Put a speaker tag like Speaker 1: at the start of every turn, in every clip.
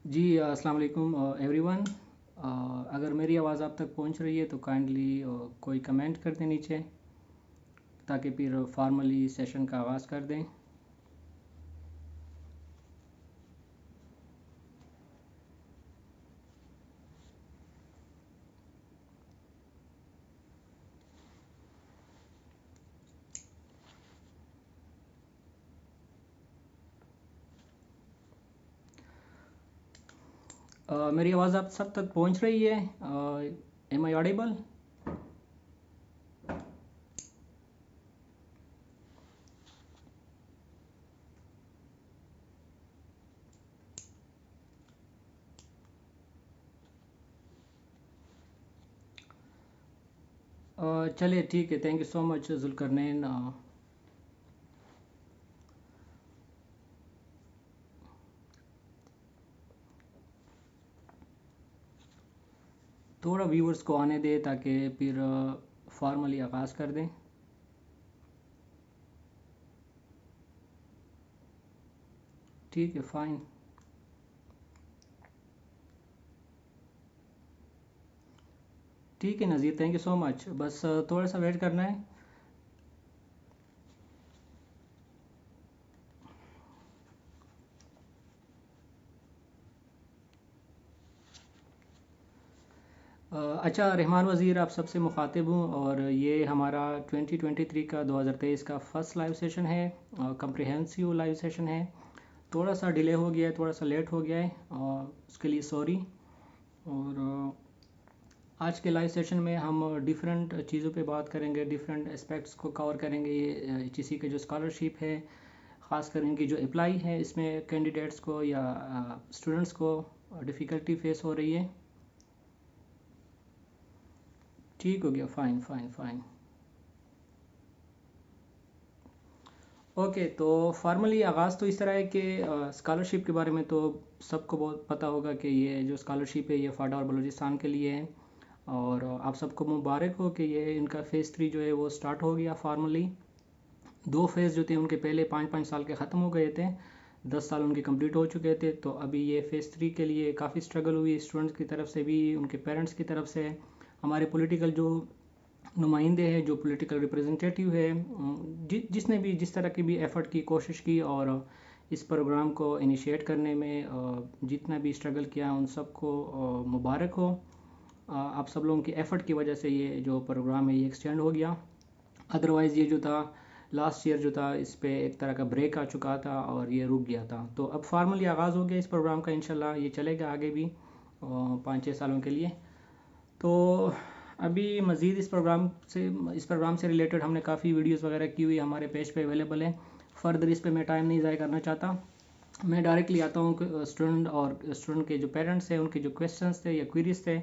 Speaker 1: जी अस्सलाम वालेकुम एवरीवन। अगर मेरी आवाज़ आप तक पहुंच रही है तो काइंडली कोई कमेंट कर दें नीचे, ताकि फिर फार्मली सेशन का आगाज़ कर दें। मेरी आवाज़ आप सब तक पहुंच रही है? Am I audible? चलिए ठीक है, thank you so much Zulqarnain. थोड़ा व्यूअर्स को आने दें ताकि फिर फार्मली आगाज़ कर दें। ठीक है, फ़ाइन। ठीक है नज़ीर, थैंक यू सो मच। बस थोड़ा सा वेट करना है। अच्छा रहमान वज़ीर, आप सबसे मुखातिब हूँ और ये हमारा 2023 का 2023 का फ़र्स्ट लाइव सेशन है, कम्प्रिहेंसिव लाइव सेशन है। थोड़ा सा डिले हो गया है, थोड़ा सा लेट हो गया है, उसके लिए सॉरी। और आज के लाइव सेशन में हम डिफरेंट चीज़ों पे बात करेंगे, डिफरेंट एस्पेक्ट्स को कवर करेंगे। ये एचईसी के जो स्कॉलरशिप है, ख़ासकर इनकी जो अप्लाई है, इसमें कैंडिडेट्स को या स्टूडेंट्स को डिफ़िकल्टी फेस हो रही है। ठीक हो गया, फ़ाइन फ़ाइन फ़ाइन। ओके, तो फार्मली आगाज़ तो इस तरह है कि स्कॉलरशिप के बारे में तो सबको बहुत पता होगा कि ये जो स्कॉलरशिप है ये फाड़ा और बलूचिस्तान के लिए है। और आप सबको मुबारक हो कि ये इनका फ़ेज़ 3 जो है वो स्टार्ट हो गया फार्मली। दो फेज़ जो थे उनके पहले 5-5 साल के ख़त्म हो गए थे, 10 साल उनके कंप्लीट हो चुके थे। तो अभी ये फ़ेज़ 3 के लिए काफ़ी स्ट्रगल हुई स्टूडेंट्स की तरफ से भी, उनके पेरेंट्स की तरफ से। हमारे पॉलिटिकल जो नुमाइंदे हैं, जो पॉलिटिकल रिप्रेजेंटेटिव है, जिसने भी जिस तरह की भी एफ़र्ट की, कोशिश की और इस प्रोग्राम को इनिशिएट करने में जितना भी स्ट्रगल किया, उन सबको मुबारक हो। आप सब लोगों की एफ़र्ट की वजह से ये जो प्रोग्राम है ये एक्सटेंड हो गया। अदरवाइज़ ये जो था लास्ट ईयर जो था, इस पे एक तरह का ब्रेक आ चुका था और ये रुक गया था। तो अब फार्मली आगाज़ हो गया इस प्रोग्राम का, इंशाल्लाह ये चलेगा आगे भी 5-6 सालों के लिए। तो अभी मज़ीद इस प्रोग्राम से रिलेटेड हमने काफ़ी वीडियोस वगैरह की हुई हमारे पेज पे अवेलेबल है। फ़र्दर इस पे मैं टाइम नहीं ज़ाया करना चाहता। मैं डायरेक्टली आता हूँ स्टूडेंट के जो पेरेंट्स हैं, उनके जो क्वेश्चंस थे या क्वेरीज थे,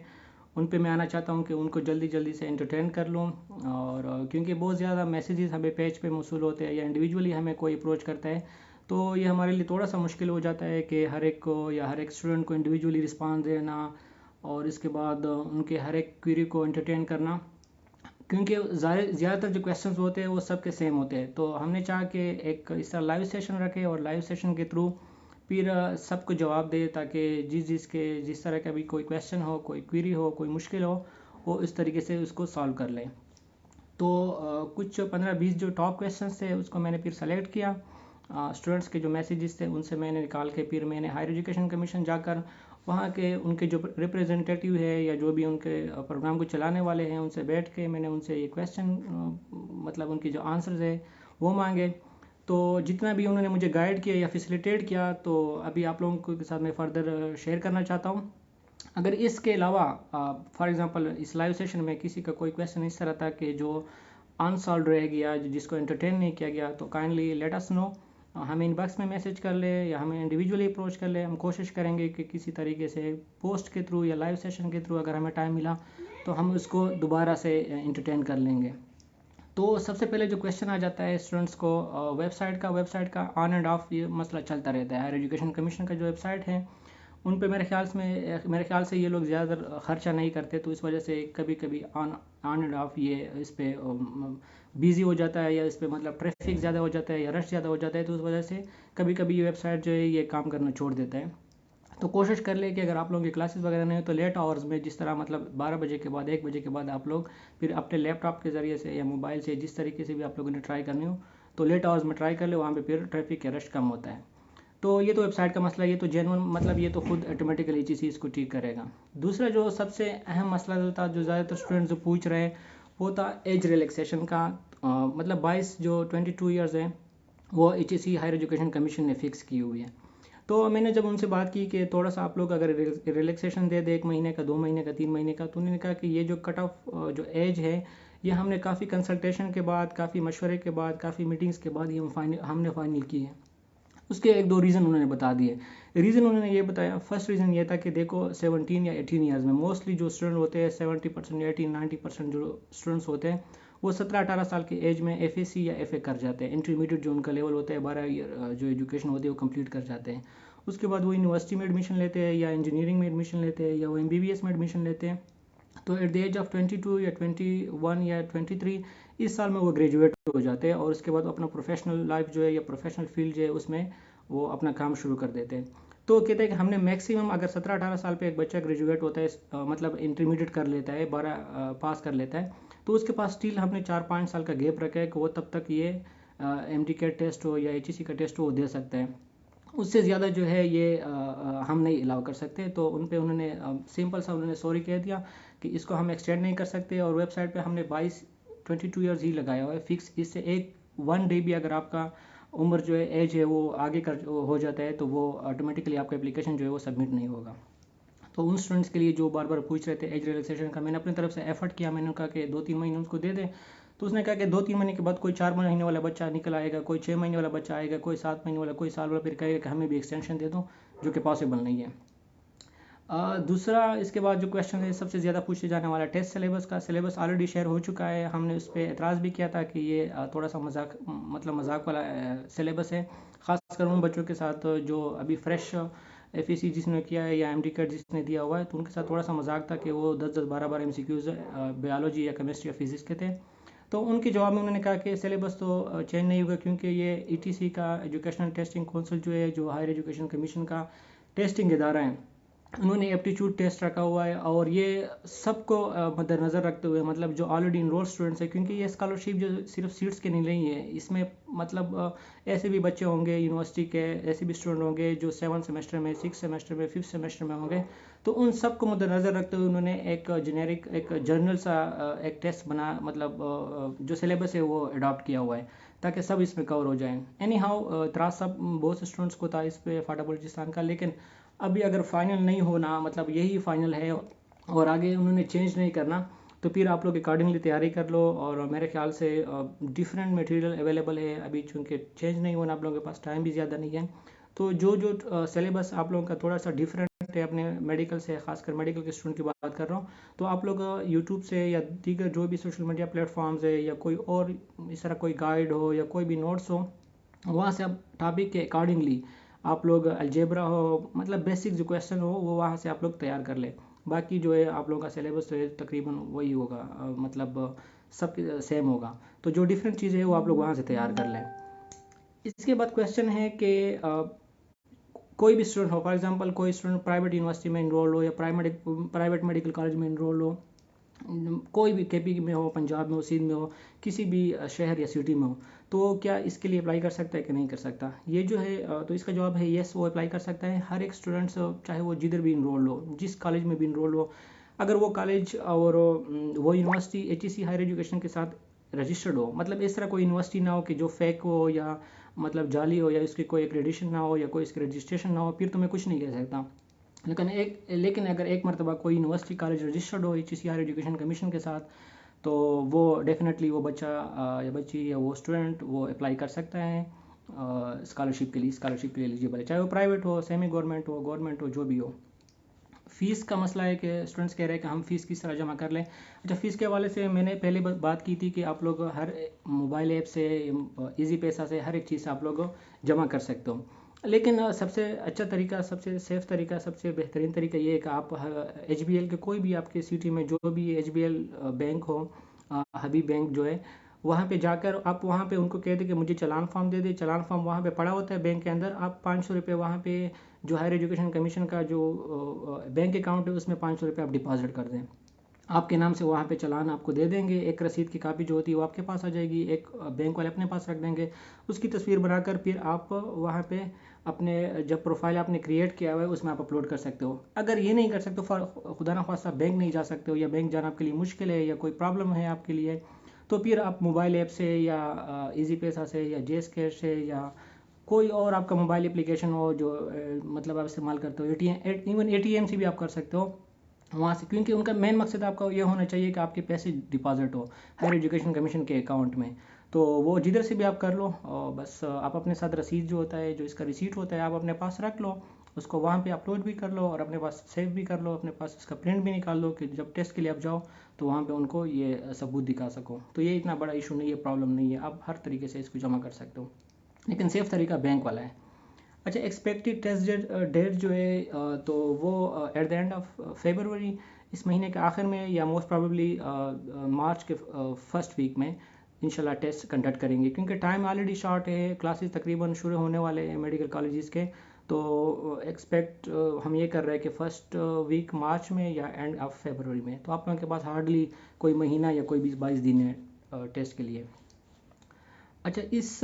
Speaker 1: उन पे मैं आना चाहता हूँ कि उनको जल्दी जल्दी से एंटरटेन कर लूँ। और क्योंकि बहुत ज़्यादा मैसेजेस हमें पेज पे मौसूल होते हैं या इंडिविजुअली हमें कोई अप्रोच करता है, तो ये हमारे लिए थोड़ा सा मुश्किल हो जाता है कि हर एक को या हर एक स्टूडेंट को इंडिविजुअली रिस्पांस देना और इसके बाद उनके हर एक क्वेरी को एंटरटेन करना। क्योंकि ज़्यादातर जो क्वेश्चंस होते हैं वो सबके सेम होते हैं, तो हमने चाहा कि एक इस तरह लाइव सेशन रखें और लाइव सेशन के थ्रू फिर सबको जवाब दे, ताकि जिस तरह का भी कोई क्वेश्चन हो, कोई क्वेरी हो, कोई मुश्किल हो, वो इस तरीके से उसको सॉल्व कर लें। तो कुछ 15-20 जो टॉप क्वेश्चंस थे उसको मैंने फिर सेलेक्ट किया। स्टूडेंट्स के जो मैसेजेस थे उनसे मैंने निकाल के फिर मैंने हायर एजुकेशन कमीशन जाकर वहाँ के उनके जो रिप्रेजेंटेटिव है या जो भी उनके प्रोग्राम को चलाने वाले हैं, उनसे बैठ के मैंने उनसे ये क्वेश्चन, मतलब उनकी जो आंसर्स है वो मांगे। तो जितना भी उन्होंने मुझे गाइड किया या फैसिलिटेट किया, तो अभी आप लोगों के साथ मैं फ़र्दर शेयर करना चाहता हूँ। अगर इसके अलावा फॉर एग्ज़ाम्पल इस लाइव सेशन में किसी का कोई क्वेश्चन इस तरह था कि जो अनसॉल्व रह गया, जिसको एंटरटेन नहीं किया गया, तो काइंडली लेट अस नो। हमें इनबॉक्स में मैसेज कर ले या हमें इंडिविजुअली अप्रोच कर ले। हम कोशिश करेंगे कि किसी तरीके से पोस्ट के थ्रू या लाइव सेशन के थ्रू अगर हमें टाइम मिला तो हम उसको दोबारा से एंटरटेन कर लेंगे। तो सबसे पहले जो क्वेश्चन आ जाता है स्टूडेंट्स को, वेबसाइट का ऑन एंड ऑफ ये मसला चलता रहता है। हायर एजुकेशन कमीशन का जो वेबसाइट है, उन पे मेरे ख्याल से ये लोग ज़्यादा खर्चा नहीं करते, तो इस वजह से कभी कभी ऑन ऑन एंड ऑफ ये इस पे बिज़ी हो जाता है, या इस पे मतलब ट्रैफिक ज़्यादा हो जाता है या रश ज़्यादा हो जाता है, तो उस वजह से कभी कभी ये वेबसाइट जो है ये काम करना छोड़ देता है। तो कोशिश कर ले कि अगर आप लोगों की क्लासेस वगैरह नहीं हो तो लेट आवर्स में, जिस तरह मतलब 12 बजे के बाद 1 बजे के बाद आप लोग फिर अपने लैपटॉप के ज़रिए से या मोबाइल से जिस तरीके से भी आप लोगों ने ट्राई करनी हो तो लेट आवर्स में ट्राई कर ले, वहाँ पे फिर ट्रैफिक का रश कम होता है। तो ये तो वेबसाइट का मसला, ये तो जेन्युइन मतलब ये तो खुद ऑटोमेटिकली इसी चीज़ को ठीक करेगा। दूसरा जो सबसे अहम मसला जो था, जो ज़्यादातर स्टूडेंट जो पूछ रहे हैं, वो था एज रिलैक्सेशन का। मतलब 22 जो 22 ईयर्स है वो HEC हायर एजुकेशन कमीशन ने फिक्स की हुई है। तो मैंने जब उनसे बात की कि थोड़ा सा आप लोग अगर रिलैक्सेशन दे दे 1 महीने का, 2 महीने का, 3 महीने का, तो उन्होंने कहा कि ये जो कट ऑफ जो एज है, ये हमने काफ़ी कंसल्टेशन के बाद, काफ़ी मशवरे के बाद, काफ़ी मीटिंग्स के बाद ये हमने फाइनल की है। उसके एक दो रीज़न उन्होंने बता दिए। रीज़न उन्होंने ये बताया, फर्स्ट रीज़न ये था कि देखो 17 या 18 ईयर्स में मोस्टली जो स्टूडेंट होते हैं 70% या 80-90% जो स्टूडेंट्स होते हैं वो 17-18 साल की एज में FAC या FA कर जाते हैं। इंटरमीडिएट जो उनका लेवल होता है 12 ईयर जो एजुकेशन होती है वो कंप्लीट कर जाते हैं। उसके बाद वो यूनिवर्सिटी में एडमिशन लेते हैं या इंजीनियरिंग में एडमिशन लेते हैं या वो MBBS में एडमिशन लेते हैं। तो एट द एज ऑफ 22 या 21 या 23 इस साल में वो ग्रेजुएट हो जाते हैं और उसके बाद अपना प्रोफेशनल लाइफ जो है या प्रोफेशनल फील्ड जो है उसमें वो अपना काम शुरू कर देते हैं। तो कहते हैं कि हमने मैक्सिमम अगर 17-18 साल पे एक बच्चा ग्रेजुएट होता है, मतलब इंटरमीडिएट कर लेता है, 12 पास कर लेता है, तो उसके पास स्टिल हमने 4-5 साल का गैप रखा है कि वो तब तक ये MTCAT टेस्ट हो या HEC का टेस्ट हो वो दे सकता है। उससे ज़्यादा जो है ये हम नहीं अलाउ कर सकते। तो उन पे उन्होंने सिंपल सा उन्होंने सॉरी कह दिया कि इसको हम एक्सटेंड नहीं कर सकते, और वेबसाइट पे हमने 22 ईयर्स ही लगाया हुआ है फिक्स। इससे एक 1 डे भी अगर आपका उम्र जो है एज है वो आगे कर हो जाता है तो वो ऑटोमेटिकली आपका एप्लीकेशन जो है वो सबमिट नहीं होगा। तो उन स्टूडेंट्स के लिए जो बार बार पूछ रहे थे एज रिलैक्सेशन का, मैंने अपनी तरफ से एफर्ट किया। मैंने कहा कि 2-3 महीने उसको दे दें। तो उसने कहा कि 2-3 महीने के बाद कोई 4 महीने वाला बच्चा निकल आएगा, कोई 6 महीने वाला बच्चा आएगा, कोई 7 महीने वाला, कोई साल वाला, फिर कहेगा कि हमें भी एक्सटेंशन दे दो, जो कि पॉसिबल नहीं है। दूसरा इसके बाद जो क्वेश्चन है सबसे ज़्यादा पूछे जाने वाला टेस्ट सिलेबस का। सिलेबस ऑलरेडी शेयर हो चुका है, हमने उस पर एतराज़ भी किया था कि ये थोड़ा सा मजाक मतलब मजाक वाला सिलेबस है, ख़ासकर उन बच्चों के साथ जो अभी फ्रेश FEC जिसने किया है या MTCAT जिसने दिया हुआ है, तो उनके साथ थोड़ा सा मजाक था कि वो 10-10 12-12 MCQs बायोलॉजी या केमिस्ट्री या फिज़िक्स के थे। तो उनके जवाब में उन्होंने कहा कि सिलेबस तो चेंज नहीं होगा, क्योंकि ये ETC का एजुकेशनल टेस्टिंग काउंसिल जो है, जो हायर एजुकेशन कमीशन का टेस्टिंग इदारा है, उन्होंने एप्टीट्यूड टेस्ट रखा हुआ है। और ये सबको मद्देनज़र रखते हुए, मतलब जो ऑलरेडी इनरोल स्टूडेंट्स है, क्योंकि ये स्कॉलरशिप जो सिर्फ सीट्स के नहीं है, इसमें मतलब ऐसे भी बच्चे होंगे यूनिवर्सिटी के, ऐसे भी स्टूडेंट होंगे जो 7 सेमेस्टर में, 6 सेमेस्टर में, 5th सेमेस्टर में होंगे। तो उन सबको मद्देनज़र रखते हुए उन्होंने एक जेनेरिक एक जर्नल सा एक टेस्ट बना, मतलब जो सिलेबस है वो अडॉप्ट किया हुआ है ताकि सब इसमें कवर हो जाए। एनी हाउ त्रास सब बहुत से स्टूडेंट्स को था इस पे फाटा बलूचिस्तान का, लेकिन अभी अगर फाइनल नहीं होना, मतलब यही फाइनल है और आगे उन्होंने चेंज नहीं करना, तो फिर आप लोग अकॉर्डिंगली तैयारी कर लो। और मेरे ख्याल से डिफरेंट मटेरियल अवेलेबल है अभी, चूँकि चेंज नहीं होना, आप लोगों के पास टाइम भी ज़्यादा नहीं है। तो जो जो सिलेबस आप लोगों का थोड़ा सा डिफरेंट है अपने मेडिकल से, खासकर मेडिकल के स्टूडेंट की बात कर रहा हूँ, तो आप लोग यूट्यूब से या दीगर जो भी सोशल मीडिया प्लेटफॉर्म्स है या कोई और इस तरह कोई गाइड हो या कोई भी नोट्स हो, वहाँ से आप टॉपिक के अकॉर्डिंगली आप लोग अलजेब्रा हो, मतलब बेसिक जो क्वेश्चन हो वो वहाँ से आप लोग तैयार कर लें। बाकी जो है आप लोगों का सिलेबस तो है तकरीबन वही होगा, मतलब सब सेम होगा। तो जो डिफरेंट चीज़ें हैं वो आप लोग वहाँ से तैयार कर लें। इसके बाद क्वेश्चन है कि कोई भी स्टूडेंट हो, फॉर एग्जांपल कोई स्टूडेंट प्राइवेट यूनिवर्सिटी में इनरोल हो या प्राइवेट मेडिकल कॉलेज में इनरोल हो, कोई भी KP में हो, पंजाब में हो, सिंध में हो, किसी भी शहर या सिटी में हो, तो क्या इसके लिए अप्लाई कर सकता है कि नहीं कर सकता? ये जो है तो इसका जवाब है येस, वो अप्लाई कर सकता है। हर एक स्टूडेंट्स चाहे वो जिधर भी इनरोल हो, जिस कॉलेज में भी इनरोल हो, अगर वो कॉलेज और वो यूनिवर्सिटी HEC हायर एजुकेशन के साथ रजिस्टर्ड हो, मतलब इस तरह कोई यूनिवर्सिटी ना हो कि जो फेक हो या मतलब जाली हो या इसकी कोई एक्रेडिशन ना हो या कोई इसकी रजिस्ट्रेशन ना हो, फिर तो मैं कुछ नहीं कह सकता। लेकिन अगर एक मरतबा कोई यूनिवर्सिटी कॉलेज रजिस्टर्ड हो HEC हायर एजुकेशन कमीशन के साथ, तो वो डेफिनेटली वो बच्चा या बच्ची या वो स्टूडेंट वो अप्लाई कर सकता है स्कॉलरशिप के लिए एलिजिबल है, चाहे वो प्राइवेट हो, सेमी गवर्नमेंट हो, जो भी हो। फ़ीस का मसला है कि स्टूडेंट्स कह रहे हैं कि हम फ़ीस किस तरह जमा कर लें। अच्छा, फ़ीस के हवाले से मैंने पहले बात की थी कि आप लोग हर मोबाइल ऐप से, इजी पैसा से, हर एक चीज़ से आप लोग जमा कर सकते हो। लेकिन सबसे अच्छा तरीका, सबसे सेफ़ तरीका, सबसे बेहतरीन तरीका ये है कि आप HBL के कोई भी आपके सिटी में जो भी HBL बैंक हो, हबीब बैंक जो है, वहाँ पे जाकर आप वहाँ पे उनको कह दें कि मुझे चालान फॉर्म दे दे। चालान फॉर्म वहाँ पे पड़ा होता है बैंक के अंदर। आप 500 रुपये वहाँ पे जो हायर एजुकेशन कमीशन का जो बैंक अकाउंट है उसमें 500 रुपये आप डिपॉजिट कर दें। आपके नाम से वहाँ पे चालान आपको दे देंगे। एक रसीद की कापी जो होती है वो आपके पास आ जाएगी, एक बैंक वाले अपने पास रख देंगे। उसकी तस्वीर बनाकर फिर आप वहाँ पे अपने जब प्रोफाइल आपने क्रिएट किया हुआ है उसमें आप अपलोड कर सकते हो। अगर ये नहीं कर सकते हो, खुदा ना खास्ता बैंक नहीं जा सकते हो या बैंक जाना आपके लिए मुश्किल है या कोई प्रॉब्लम है आपके लिए, तो फिर आप मोबाइल ऐप से या इजी पैसा से या जेस कैश से या कोई और आपका मोबाइल एप्लीकेशन हो जो मतलब आप इस्तेमाल करते हो, एटीएम, इवन एटीएम से भी आप कर सकते हो वहाँ से, क्योंकि उनका मेन मकसद आपका ये होना चाहिए कि आपके पैसे डिपॉजिट हो हायर एजुकेशन कमीशन के अकाउंट में। तो वो जिधर से भी आप कर लो, और बस आप अपने साथ रसीद जो होता है, जो इसका रिसीट होता है, आप अपने पास रख लो। उसको वहाँ पे अपलोड भी कर लो और अपने पास सेव भी कर लो, अपने पास इसका प्रिंट भी निकाल लो कि जब टेस्ट के लिए आप जाओ तो वहाँ पे उनको ये सबूत दिखा सको। तो ये इतना बड़ा इशू नहीं है, प्रॉब्लम नहीं है, आप हर तरीके से इसको जमा कर सकते हो, लेकिन सेफ तरीका बैंक वाला है। अच्छा, एक्सपेक्टेड टेस्ट डेट जो है तो वो at the end of February, इस महीने के आखिर में, या मोस्ट प्रोबेबली मार्च के फर्स्ट वीक में इंशाल्लाह टेस्ट कंडक्ट करेंगे, क्योंकि टाइम ऑलरेडी शॉर्ट है, क्लासेस तकरीबन शुरू होने वाले हैं मेडिकल कॉलेजेस के। तो एक्सपेक्ट हम ये कर रहे हैं कि फर्स्ट वीक मार्च में या एंड ऑफ फेबरवरी में। तो आप लोगों के पास हार्डली कोई महीना या कोई 20-22 दिन है टेस्ट के लिए। अच्छा, इस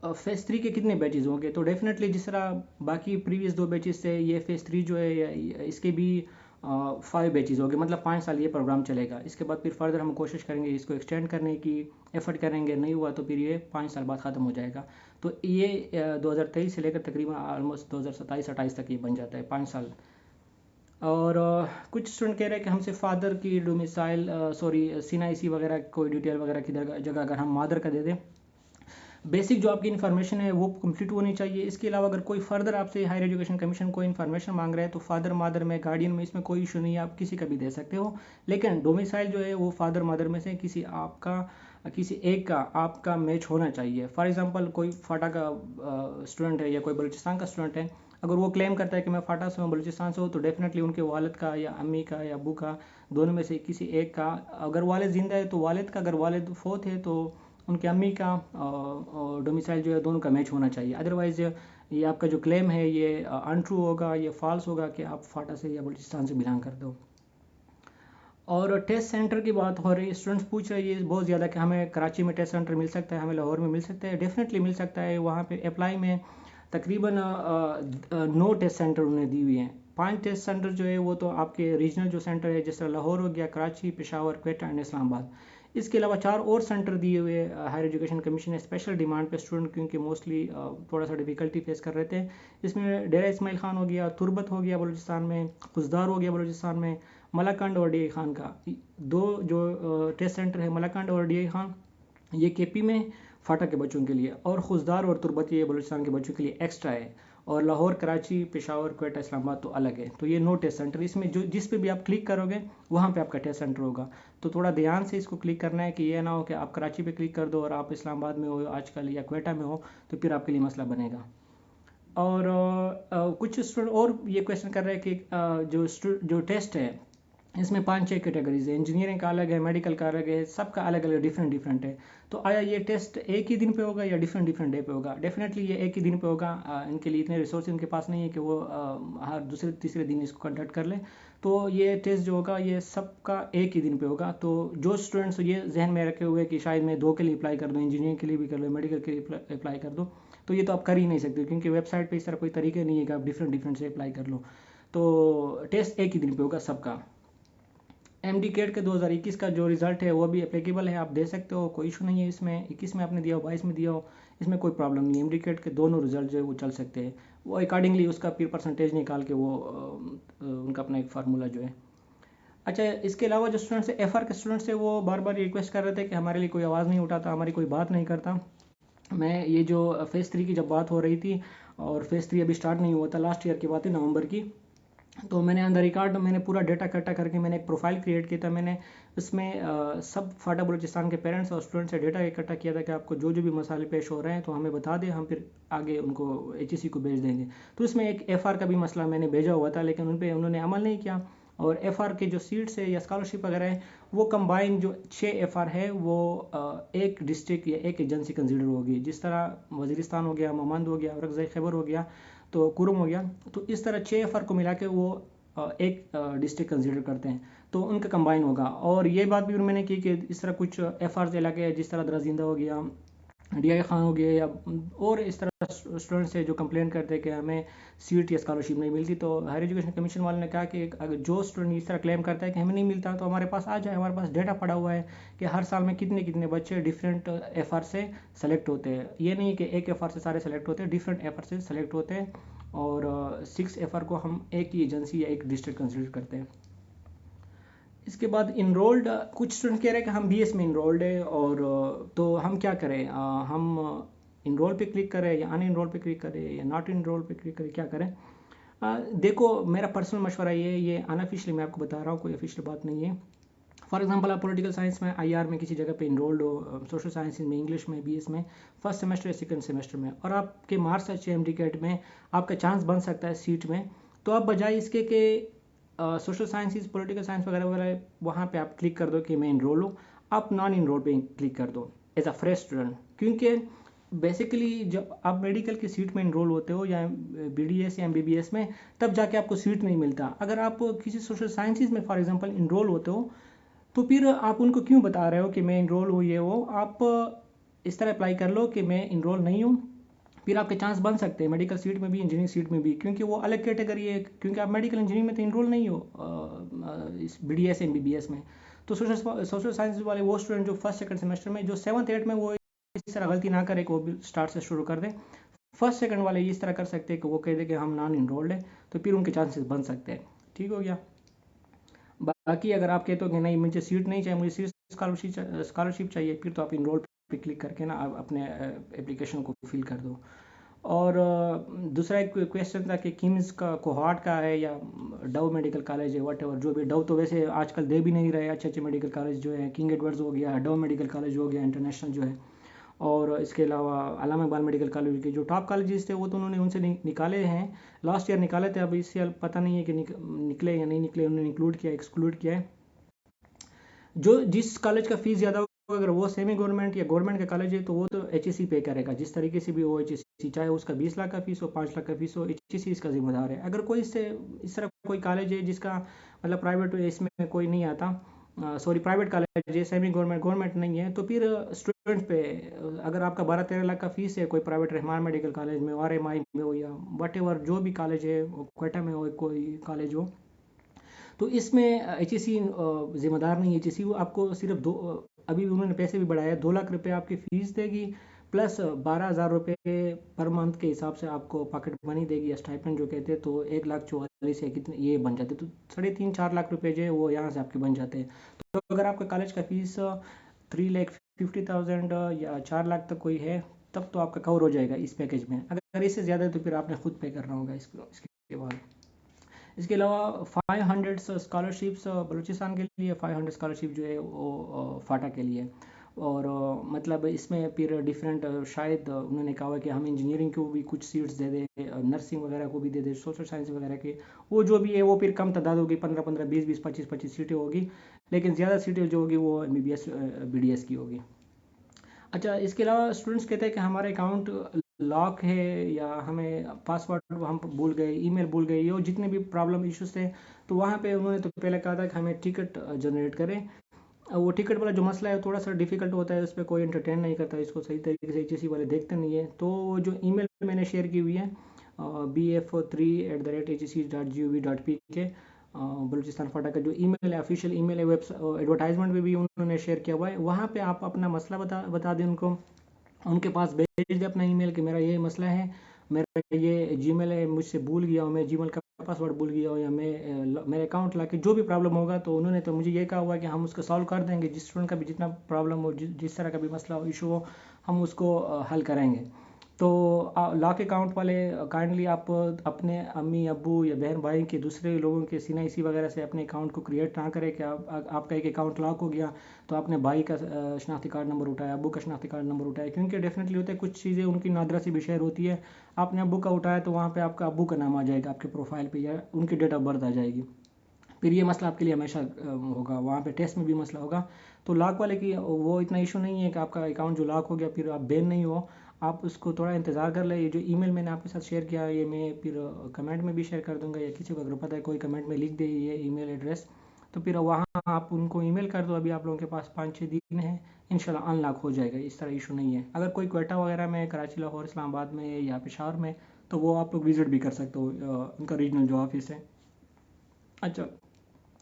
Speaker 1: फेज़ 3 के कितने बैचेज़ होंगे? तो डेफिनेटली जिस तरह बाकी प्रीवियस 2 बैचेज़ से, ये फेज़ 3 जो है इसके भी 5 बैचेज़ होंगे, मतलब 5 साल ये प्रोग्राम चलेगा। इसके बाद फिर फर्दर हम कोशिश करेंगे इसको एक्सटेंड करने की, एफर्ट करेंगे, नहीं हुआ तो फिर ये 5 साल बाद ख़त्म हो जाएगा। तो ये 2023 से लेकर तकरीबन ऑलमोस्ट 2027-28 तक ये बन जाता है, 5 साल। और कुछ स्टूडेंट कह रहे हैं कि हमसे फादर की डोमिसाइल CNIC वगैरह कोई डिटेल वगैरह की जगह अगर हम मदर का दे दें, बेसिक जो आपकी इन्फॉर्मेशन है वो कंप्लीट होनी चाहिए। इसके अलावा अगर कोई फर्दर आपसे हायर एजुकेशन कमीशन कोई इन्फॉर्मेशन मांग रहा है तो फादर मदर में, गार्डियन में, इसमें कोई इशू नहीं है, आप किसी का भी दे सकते हो। लेकिन डोमिसाइल जो है वो फादर मदर में से किसी एक का आपका मैच होना चाहिए। फॉर एग्जांपल कोई फाटा का स्टूडेंट है या कोई बलूचिस्तान का स्टूडेंट है, अगर वो क्लेम करता है कि मैं फाटा से हूँ, बलूचिस्तान से हूँ, तो डेफिनेटली उनके वालिद का या अम्मी का या अबू का, दोनों में से किसी एक का, अगर वालिद ज़िंदा है तो वालिद का, अगर वालिद फोत है तो उनके अम्मी का डोमिसाइल जो है दोनों का मैच होना चाहिए। अदरवाइज़ ये आपका जो क्लेम है ये अनट्रू होगा, ये फॉल्स होगा कि आप फाटा से या बलूचिस्तान से बिलोंग करते हो। और टेस्ट सेंटर की बात हो रही है, स्टूडेंट्स पूछ रहे हैं बहुत ज़्यादा कि हमें कराची में टेस्ट सेंटर मिल सकता है, हमें लाहौर में मिल सकता है। डेफिनेटली मिल सकता है। वहाँ पे अप्लाई में तकरीबन 9 टेस्ट सेंटर उन्होंने दी हुई हैं। 5 टेस्ट सेंटर जो है वो तो आपके रीजनल जो सेंटर है, जैसे लाहौर हो गया, कराची, पेशावर, क्वेटा एंड इस्लामाबाद। इसके अलावा 4 और सेंटर दिए हुए हायर एजुकेशन कमीशन ने स्पेशल डिमांड पे स्टूडेंट, क्योंकि मोस्टली थोड़ा सा डिफ़िकल्टी फेस कर रहे थे। इसमें डेरा इस्माइल खान हो गया, तुरबत हो गया बलूचिस्तान में, खुजदार हो गया बलूचिस्तान में, मलाकंड और डी खान का। 2 जो टेस्ट सेंटर है मलाकंड और डी खान, ये केपी में फाटा के बच्चों के लिए, और खुजदार और तुरबत ये बलूचिस्तान के बच्चों के लिए एक्स्ट्रा है। और लाहौर, कराची, पेशावर, क्वेटा, इस्लामाबाद तो अलग है। तो ये 9 टेस्ट सेंटर, इसमें जो जिस पे भी आप क्लिक करोगे वहाँ पे आपका टेस्ट सेंटर होगा। तो थोड़ा ध्यान से इसको क्लिक करना है कि ये ना हो कि आप कराची पे क्लिक कर दो और आप इस्लामाबाद में हो आजकल या क्वेटा में हो, तो फिर आपके लिए मसला बनेगा। और कुछ स्टूडेंट और ये क्वेश्चन कर रहे हैं कि जो टेस्ट है इसमें 5-6 कैटेगरीज है, इंजीनियरिंग का अलग है, मेडिकल का अलग है, सबका अलग अलग डिफरेंट है। तो आया ये टेस्ट एक ही दिन पे होगा या डिफरेंट डे पे होगा? डेफिनेटली ये एक ही दिन पे होगा। इनके लिए इतने रिसोर्स इनके पास नहीं है कि वो हर दूसरे तीसरे दिन इसको कंडक्ट कर ले। तो ये टेस्ट जो होगा ये सबका एक ही दिन पे होगा। तो जो स्टूडेंट्स ये जहन में रखे हुए कि शायद मैं 2 के लिए अप्लाई कर दूँ, इंजीनियरिंग के लिए भी कर लूँ, मेडिकल के लिए अप्लाई कर दूँ, तो ये तो आप कर ही नहीं सकते, क्योंकि वेबसाइट पे इस तरह कोई तरीके नहीं है कि आप डिफरेंट से अप्लाई कर लो। तो टेस्ट एक ही दिन पे होगा सबका। MD कैट के 2021 का जो रिज़ल्ट है वो भी एप्लीकेबल है, आप दे सकते हो, कोई इशू नहीं है इसमें। 21 में आपने दिया हो, 22 में दिया हो, इसमें कोई प्रॉब्लम नहीं है। MD कैट के दोनों रिजल्ट जो है वो चल सकते हैं। वो अकॉर्डिंगली उसका फिर परसेंटेज निकाल के वो उनका अपना एक फार्मूला जो है। अच्छा, इसके अलावा जो स्टूडेंट्स है, FR के स्टूडेंट्स है, वो बार बार रिक्वेस्ट कर रहे थे कि हमारे लिए कोई आवाज़ नहीं उठाता, हमारी कोई बात नहीं करता। मैं ये जो फेज़ 3 की जब बात हो रही थी, और फेज़ 3 अभी स्टार्ट नहीं हुआ था, लास्ट ईयर की बात है, नवंबर की, तो मैंने अंदर रिकॉर्ड मैंने पूरा डेटा इकट्ठा करके मैंने एक प्रोफाइल क्रिएट किया था। मैंने उसमें सब फाटा बलूचिस्तान के पेरेंट्स और स्टूडेंट्स से डेटा इकट्ठा किया था कि आपको जो जो भी मसाले पेश हो रहे हैं तो हमें बता दें, हम फिर आगे उनको HEC को भेज देंगे। तो इसमें एक FR का भी मसला मैंने भेजा हुआ था, लेकिन उन पर उन्होंने अमल नहीं किया। और FR के जो सीट्स है या स्कॉलरशिप वगैरह है वो कंबाइन जो 6 FR है वो एक डिस्ट्रिक्ट या एक एजेंसी कंसिडर होगी। जिस तरह वजीरिस्तान हो गया, ममांद हो गया, औरंगज़ेब खैबर हो गया, तो कुरुम हो गया, तो इस तरह 6 FR को मिला के वो एक डिस्ट्रिक्ट कंसिडर करते हैं, तो उनका कंबाइन होगा। और ये बात भी मैंने की कि इस तरह कुछ FR इलाके हैं, जिस तरह दराजिंदा हो गया, DI खान हो गया, या और इस तरह स्टूडेंट्स है जो कंप्लेन करते हैं कि हमें सीट या स्कॉलरशिप नहीं मिलती, तो हायर एजुकेशन कमीशन वाले ने कहा कि अगर जो स्टूडेंट इस तरह क्लेम करता है कि हमें नहीं मिलता, तो हमारे पास आ जाए, हमारे पास डेटा पड़ा हुआ है कि हर साल में कितने कितने बच्चे डिफरेंट FR से सेलेक्ट होते हैं। ये नहीं कि एक FR से सारे सेलेक्ट होते हैं, डिफरेंट FR से सेलेक्ट होते हैं, और 6 FR को हम एक ही एजेंसी या एक डिस्ट्रिक्ट कंसिडर करते हैं। इसके बाद इनरोल्ड, कुछ स्टूडेंट कह रहे हैं कि हम BS में इनरोल्ड है, और तो हम क्या करें, हम इनरोल पे क्लिक करें या अन इनरोल पे क्लिक करें या नॉट इनरोल पे क्लिक करें, क्या करें? देखो, मेरा पर्सनल मशवरा ये अनऑफिशियली मैं आपको बता रहा हूँ, कोई ऑफिशियल बात नहीं है। फॉर एग्जांपल, आप पॉलिटिकल साइंस में IR में किसी जगह पे इनरोल्ड हो, सोशल साइंस में, इंग्लिश में, BS में फर्स्ट सेमेस्टर या सेकंड सेमेस्टर में, और आपके मार्क्स अच्छे MD में आपका चांस बन सकता है सीट में, तो आप बजाय इसके कि सोशल साइंसिस, पॉलिटिकल साइंस वगैरह वगैरह वहाँ पे आप क्लिक कर दो कि मैं इनरोल हूँ, आप नॉन इनरोल पे क्लिक कर दो एज अ फ्रेश स्टूडेंट। क्योंकि बेसिकली जब आप मेडिकल की सीट में इनरोल होते हो या BDS या MBBS में, तब जाके आपको सीट नहीं मिलता। अगर आप किसी सोशल साइंसिस में फॉर एग्जांपल इनरोल होते हो, तो फिर आप उनको क्यों बता रहे हो कि मैं इनरोल हूँ, ये वो? आप इस तरह अप्लाई कर लो कि मैं इनरोल नहीं हूँ, फिर आपके चांस बन सकते हैं मेडिकल सीट में भी, इंजीनियरिंग सीट में भी, क्योंकि वो अलग कैटेगरी है। क्योंकि आप मेडिकल इंजीनियरिंग में तो इनरोल नहीं हो इस BDS MBBS में। तो सोशल साइंस वाले वो स्टूडेंट जो फर्स्ट सेकंड सेमेस्टर में, जो 7th 8th में, वो इस तरह गलती ना करे कि वो भी स्टार्ट से शुरू कर दें। फर्स्ट सेकंड वाले इस तरह कर सकते हैं कि वो कह दे कि हम नॉन इनरोल्ड है, तो फिर उनके चांसेस बन सकते हैं। ठीक हो गया। बाकी अगर आप कहते हो कि नहीं मुझे सीट नहीं चाहिए, मुझे सीट स्कॉलरशिप चाहिए, फिर तो आप इनरोल पे क्लिक करके ना आप अपने एप्लीकेशन को फिल कर दो। और दूसरा एक क्वेश्चन था कि किम्स का कोहॉर्ट का है या डव मेडिकल कॉलेज है, वट एवर जो भी। डव तो वैसे आजकल दे भी नहीं रहे अच्छे अच्छे मेडिकल कॉलेज जो है, किंग एडवर्ड्स हो गया, डव मेडिकल कॉलेज हो गया इंटरनेशनल जो है, और इसके अलावा अल्लामा इकबाल मेडिकल कॉलेज के जो टॉप कॉलेजेस थे वो तो उन्होंने उनसे निकाले हैं, लास्ट ईयर निकाले थे। अब इससे पता नहीं है कि निकले या नहीं निकले, उन्होंने इंक्लूड किया, एक्सक्लूड किया है। जो जिस कॉलेज का फीस ज़्यादा होगा, अगर वो सेमी गवर्नमेंट या गवर्नमेंट का कॉलेज है, तो वो तो HSC पे करेगा, जिस तरीके से भी हो HSC, चाहे उसका 20 लाख का फीस हो, 5 लाख का फीस हो, HSC इसका जिम्मेदार है। अगर कोई इससे इस तरह कोई कॉलेज है जिसका मतलब प्राइवेट इसमें कोई नहीं आता, सॉरी प्राइवेट कॉलेज है, सेमी गवर्नमेंट गवर्नमेंट नहीं है, तो फिर स्टूडेंट पे अगर आपका 12-13 लाख का फीस है, कोई प्राइवेट रहमान मेडिकल कॉलेज में, RMI में हो, या वट एवर जो भी कॉलेज है, क्वेटा में हो कोई कॉलेज हो, तो इसमें HSC जिम्मेदार नहीं है। HSC वो आपको सिर्फ अभी उन्होंने पैसे भी बढ़ाया, 2 लाख रुपए आपकी फ़ीस देगी, प्लस 12,000 रुपये पर मंथ के हिसाब से आपको पॉकेट मनी देगी, या स्टाइपेंड जो कहते हैं, तो 1,44,000 या कितने ये बन जाते, तो 3.5-4 लाख रुपए जो है वो यहाँ से आपके बन जाते हैं। तो अगर आपका कॉलेज का फीस 3,50,000 या 4 लाख तक कोई है, तब तो आपका कवर हो जाएगा इस पैकेज में। अगर इससे ज़्यादा है तो फिर आपने खुद पे करना होगा इसके बाद। इसके अलावा 500 स्कॉलरशिप्स बलूचिस्तान के लिए, 500 स्कॉलरशिप जो है वो फाटा के लिए। और मतलब इसमें फिर डिफरेंट शायद उन्होंने कहा कि हम इंजीनियरिंग को भी कुछ सीट्स दे दें, नर्सिंग वगैरह को भी दे दें, सोशल साइंस वगैरह के, वो जो भी है वो फिर कम तादाद होगी, 15-15, 20-20, 25-25 सीटें होगी, लेकिन ज़्यादा सीटें जो होगी वो MBBS BDS की होगी। अच्छा, इसके अलावा स्टूडेंट्स कहते हैं कि हमारा अकाउंट लॉक है, या हमें पासवर्ड हम भूल गए, ईमेल भूल गए, ये जितने भी प्रॉब्लम इश्यूज थे, तो वहाँ पे उन्होंने तो पहले कहा था कि हमें टिकट जनरेट करें। वो टिकट वाला जो मसला है थोड़ा सा डिफिकल्ट होता है, उस पर कोई एंटरटेन नहीं करता, इसको सही तरीके से HSC वाले देखते नहीं है। तो वो जो ईमेल मैंने शेयर की हुई है bf3@hsc.gov.pk, बलूचिस्तान फाटा का जो ईमेल है, ऑफिशियल ईमेल है, एडवर्टाइजमेंट में भी उन्होंने शेयर किया हुआ है, वहाँ पे आप अपना मसला बता दें उनको, उनके पास भेज दे अपना ईमेल कि मेरा ये मसला है, मेरा ये जीमेल है मुझसे भूल गया हूँ, मैं जीमेल का पासवर्ड भूल गया हूँ, या मैं मेरे अकाउंट ला के जो भी प्रॉब्लम होगा, तो उन्होंने तो मुझे ये कहा हुआ है कि हम उसको सॉल्व कर देंगे, जिस स्टूडेंट का भी जितना प्रॉब्लम हो, जिस तरह का भी मसला हो, इशू हो, हम उसको हल करेंगे। तो लॉक अकाउंट वाले काइंडली आप अपने अम्मी अब्बू या बहन भाई के दूसरे लोगों के CNIC वगैरह से अपने अकाउंट को क्रिएट ना करें कि आपका एक अकाउंट लॉक हो गया, तो आपने भाई का शनाख्ती कार्ड नंबर उठाया, अब्बू का शनाख्ती कार्ड नंबर उठाया, क्योंकि डेफिनेटली होता है कुछ चीज़ें उनकी नादरा सी भी शेयर होती है, आपने अब्बू का उठाया तो वहाँ पे आपका अब्बू का नाम आ जाएगा आपके प्रोफाइल पे, या उनकी डेट ऑफ बर्थ आ जाएगी। फिर ये मसला आपके लिए हमेशा होगा, वहाँ पे टेस्ट में भी मसला होगा। तो लॉक वाले की वो इतना इशू नहीं है कि आपका अकाउंट जो लॉक हो गया फिर आप बैन नहीं हो, आप उसको थोड़ा इंतज़ार कर ले। ये जो ईमेल मैंने आपके साथ शेयर किया ये मैं फिर कमेंट में भी शेयर कर दूंगा, या किसी को अगर पता है कोई कमेंट में लिख दे ये ईमेल एड्रेस, तो फिर वहाँ आप उनको ईमेल कर दो। अभी आप लोगों के पास 5-6 दिन है, इंशाल्लाह अनलॉक हो जाएगा, इस तरह इशू नहीं है। अगर कोई क्वेटा वगैरह में, कराची, लाहौर, इस्लामाबाद में या पेशावर में, तो वो आप लोग विज़िट भी कर सकते हो उनका रीजनल जो ऑफिस है। अच्छा,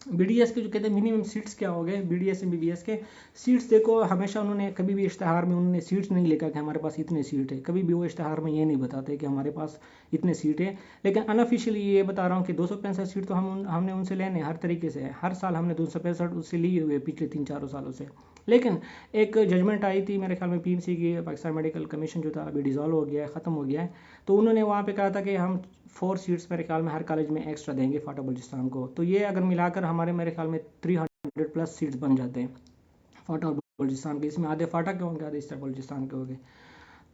Speaker 1: बीडीएस के जो कहते हैं मिनिमम सीट्स क्या हो गए, बीडीएस एमबीबीएस के सीट्स देखो, हमेशा उन्होंने कभी भी इश्तहार में उन्होंने सीट्स नहीं लिखा कि हमारे पास इतने सीट है, कभी भी वो इश्तहार में ये नहीं बताते कि हमारे पास इतने सीट है। लेकिन अनऑफिशियली ये बता रहा हूँ कि 265 सीट तो हमने उनसे लेने हर तरीके से, हर साल हमने 265 उससे लिए हुए पिछले 3-4 सालों से। लेकिन एक जजमेंट आई थी मेरे ख्याल में पीएमसी की, पाकिस्तान मेडिकल कमीशन जो था अभी डिज़ोल्व हो गया है, ख़त्म हो गया है। तो उन्होंने वहाँ पे कहा था कि हम 4 सीट्स मेरे ख्याल में हर कॉलेज में एक्स्ट्रा देंगे फाटा बलूचिस्तान को। तो ये अगर मिलाकर हमारे मेरे ख्याल में 300+ सीट्स बन जाते हैं फाटा और बलूचिस्तान के। इसमें आधे फाटा के होंगे, आधे इस तरह बलूचिस्तान के होंगे।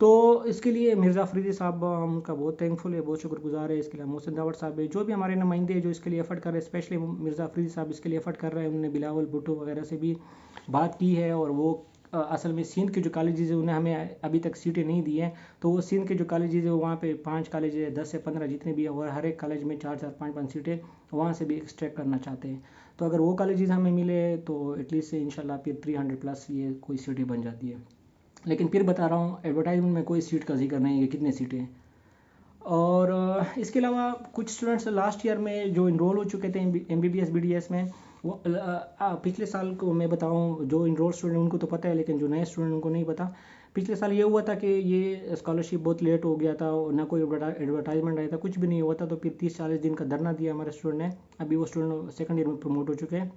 Speaker 1: तो इसके लिए मिर्ज़ा अफरीदी साहब हम उनका बहुत थैंकफुल है, बहुत शुक्रगुजार है। इसके लिए मोहसिन दावड़ साहब है, जो भी हमारे नुमाइंदे हैं जो इसके लिए एफर्ट कर रहे हैं, स्पेशली मिर्ज़ा अफरीदी साहब इसके लिए एफर्ट कर रहे हैं। उन्होंने बिलावल भुट्टो वगैरह से भी बात की है, और वो असल में सिंध के जो कॉलेजेस है उन्हें हमें अभी तक सीटें नहीं दी हैं। तो वो सिंध के जो कॉलेजेस है वहाँ पे 5 कॉलेज है, 10 से 15 जितने भी है, और हर एक कॉलेज में 4-4, 5-5 सीटें वहाँ से भी एक्सट्रैक्ट करना चाहते हैं। तो अगर वो कॉलेजेस हमें मिले तो एटलीस्ट से इंशाल्लाह फिर 300+ ये कोई सीटें बन जाती है। लेकिन फिर बता रहा हूँ एडवर्टाइजमेंट में कोई सीट का जिक्र नहीं है कितने सीटें हैं। और इसके अलावा कुछ स्टूडेंट्स लास्ट ईयर में जो इनरोल हो चुके थे एमबीबीएस बीडीएस में, वो पिछले साल को मैं बताऊं, जो इनरोल स्टूडेंट उनको तो पता है, लेकिन जो नए स्टूडेंट उनको नहीं पता। पिछले साल ये हुआ था कि ये स्कॉलरशिप बहुत लेट हो गया था, ना कोई एडवर्टाइजमेंट आया था, कुछ भी नहीं हुआ था। तो फिर 30-40 दिन का धरना दिया हमारे स्टूडेंट ने। अभी वो स्टूडेंट सेकंड ईयर में प्रमोट हो चुके हैं।